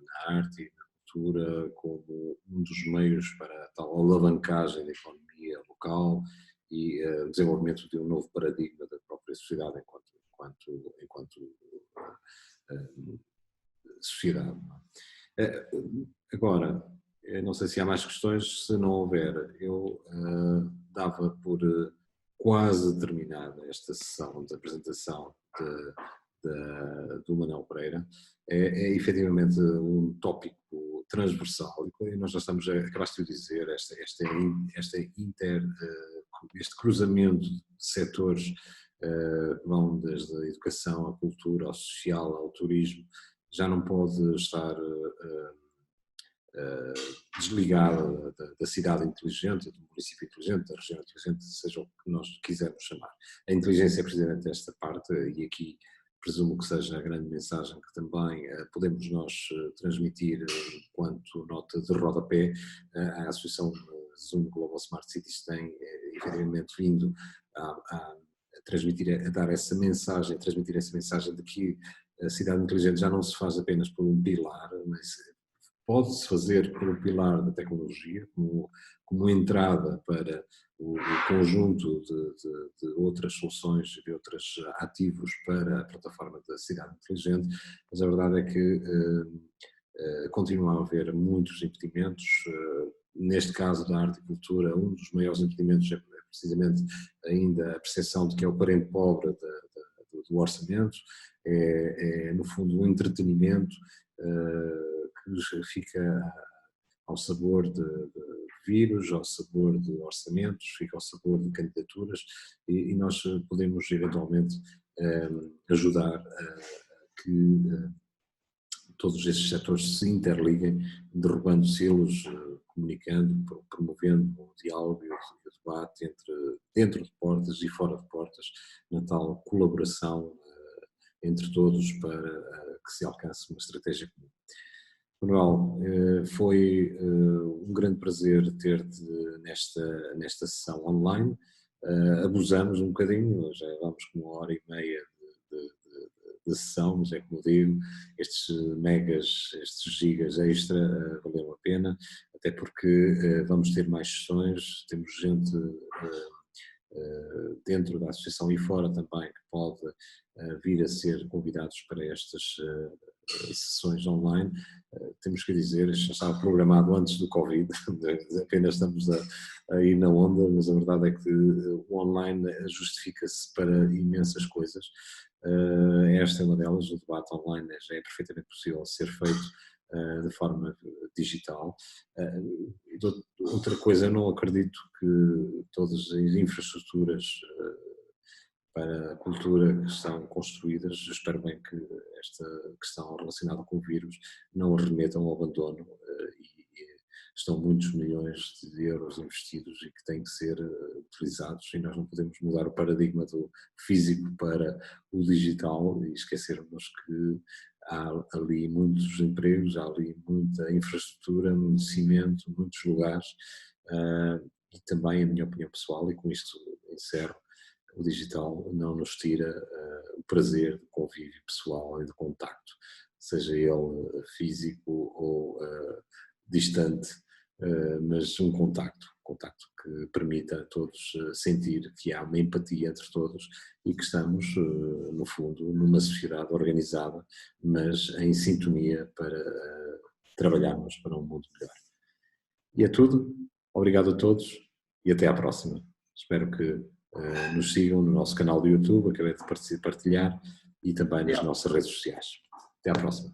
S1: na arte e na cultura como um dos meios para a tal alavancagem da economia local e desenvolvimento de um novo paradigma da própria sociedade enquanto sociedade. Agora, não sei se há mais questões, se não houver, eu dava por quase terminada esta sessão de apresentação do Manuel Pereira. É efetivamente um tópico transversal e nós já estamos, acabaste de dizer, este cruzamento de setores que vão desde a educação, à cultura, ao social, ao turismo, já não pode estar desligada da cidade inteligente, do município inteligente, da região inteligente, seja o que nós quisermos chamar. A inteligência é precisamente esta parte e aqui presumo que seja a grande mensagem que também podemos nós transmitir enquanto nota de rodapé. A Associação Zoom Global Smart Cities tem efetivamente vindo a dar essa mensagem, transmitir essa mensagem de que a cidade inteligente já não se faz apenas por um pilar, mas pode-se fazer por um pilar da tecnologia, como entrada para o conjunto de outras soluções, de outros ativos para a plataforma da cidade inteligente, mas a verdade é que continua a haver muitos impedimentos. Neste caso da arte e cultura, um dos maiores impedimentos é precisamente ainda a percepção de que é o parente pobre do orçamento, é no fundo um entretenimento que fica ao sabor de vírus, ao sabor de orçamentos, fica ao sabor de candidaturas e nós podemos eventualmente ajudar a que todos estes setores se interliguem, derrubando silos, comunicando, promovendo o diálogo e o debate entre dentro de portas e fora de portas, na tal colaboração entre todos para que se alcance uma estratégia comum. Manuel, foi um grande prazer ter-te nesta sessão online. Abusamos um bocadinho, já vamos com 1h30 de sessão, mas é como digo, estes megas, estes gigas extra valeram a pena, até porque vamos ter mais sessões, temos gente dentro da associação e fora também que pode vir a ser convidados para estas sessões online. Temos que dizer, isto já estava programado antes do Covid, apenas estamos a ir na onda, mas a verdade é que o online justifica-se para imensas coisas. Esta é uma delas, o debate online já é perfeitamente possível ser feito de forma digital. Outra coisa, eu não acredito que todas as infraestruturas para a cultura que estão construídas, espero bem que esta questão relacionada com o vírus não remetam ao abandono, e estão muitos milhões de euros investidos e que têm que ser utilizados, e nós não podemos mudar o paradigma do físico para o digital e esquecermos que há ali muitos empregos, há ali muita infraestrutura, muito cimento, muitos lugares, e também a minha opinião pessoal, e com isto encerro, o digital não nos tira o prazer do convívio pessoal e do contacto, seja ele físico ou distante, mas um contacto que permita a todos sentir que há uma empatia entre todos e que estamos, no fundo, numa sociedade organizada, mas em sintonia para trabalharmos para um mundo melhor. E é tudo. Obrigado a todos e até à próxima. Espero que nos sigam no nosso canal do YouTube, acabei de partilhar, e também nas nossas redes sociais. Até à próxima.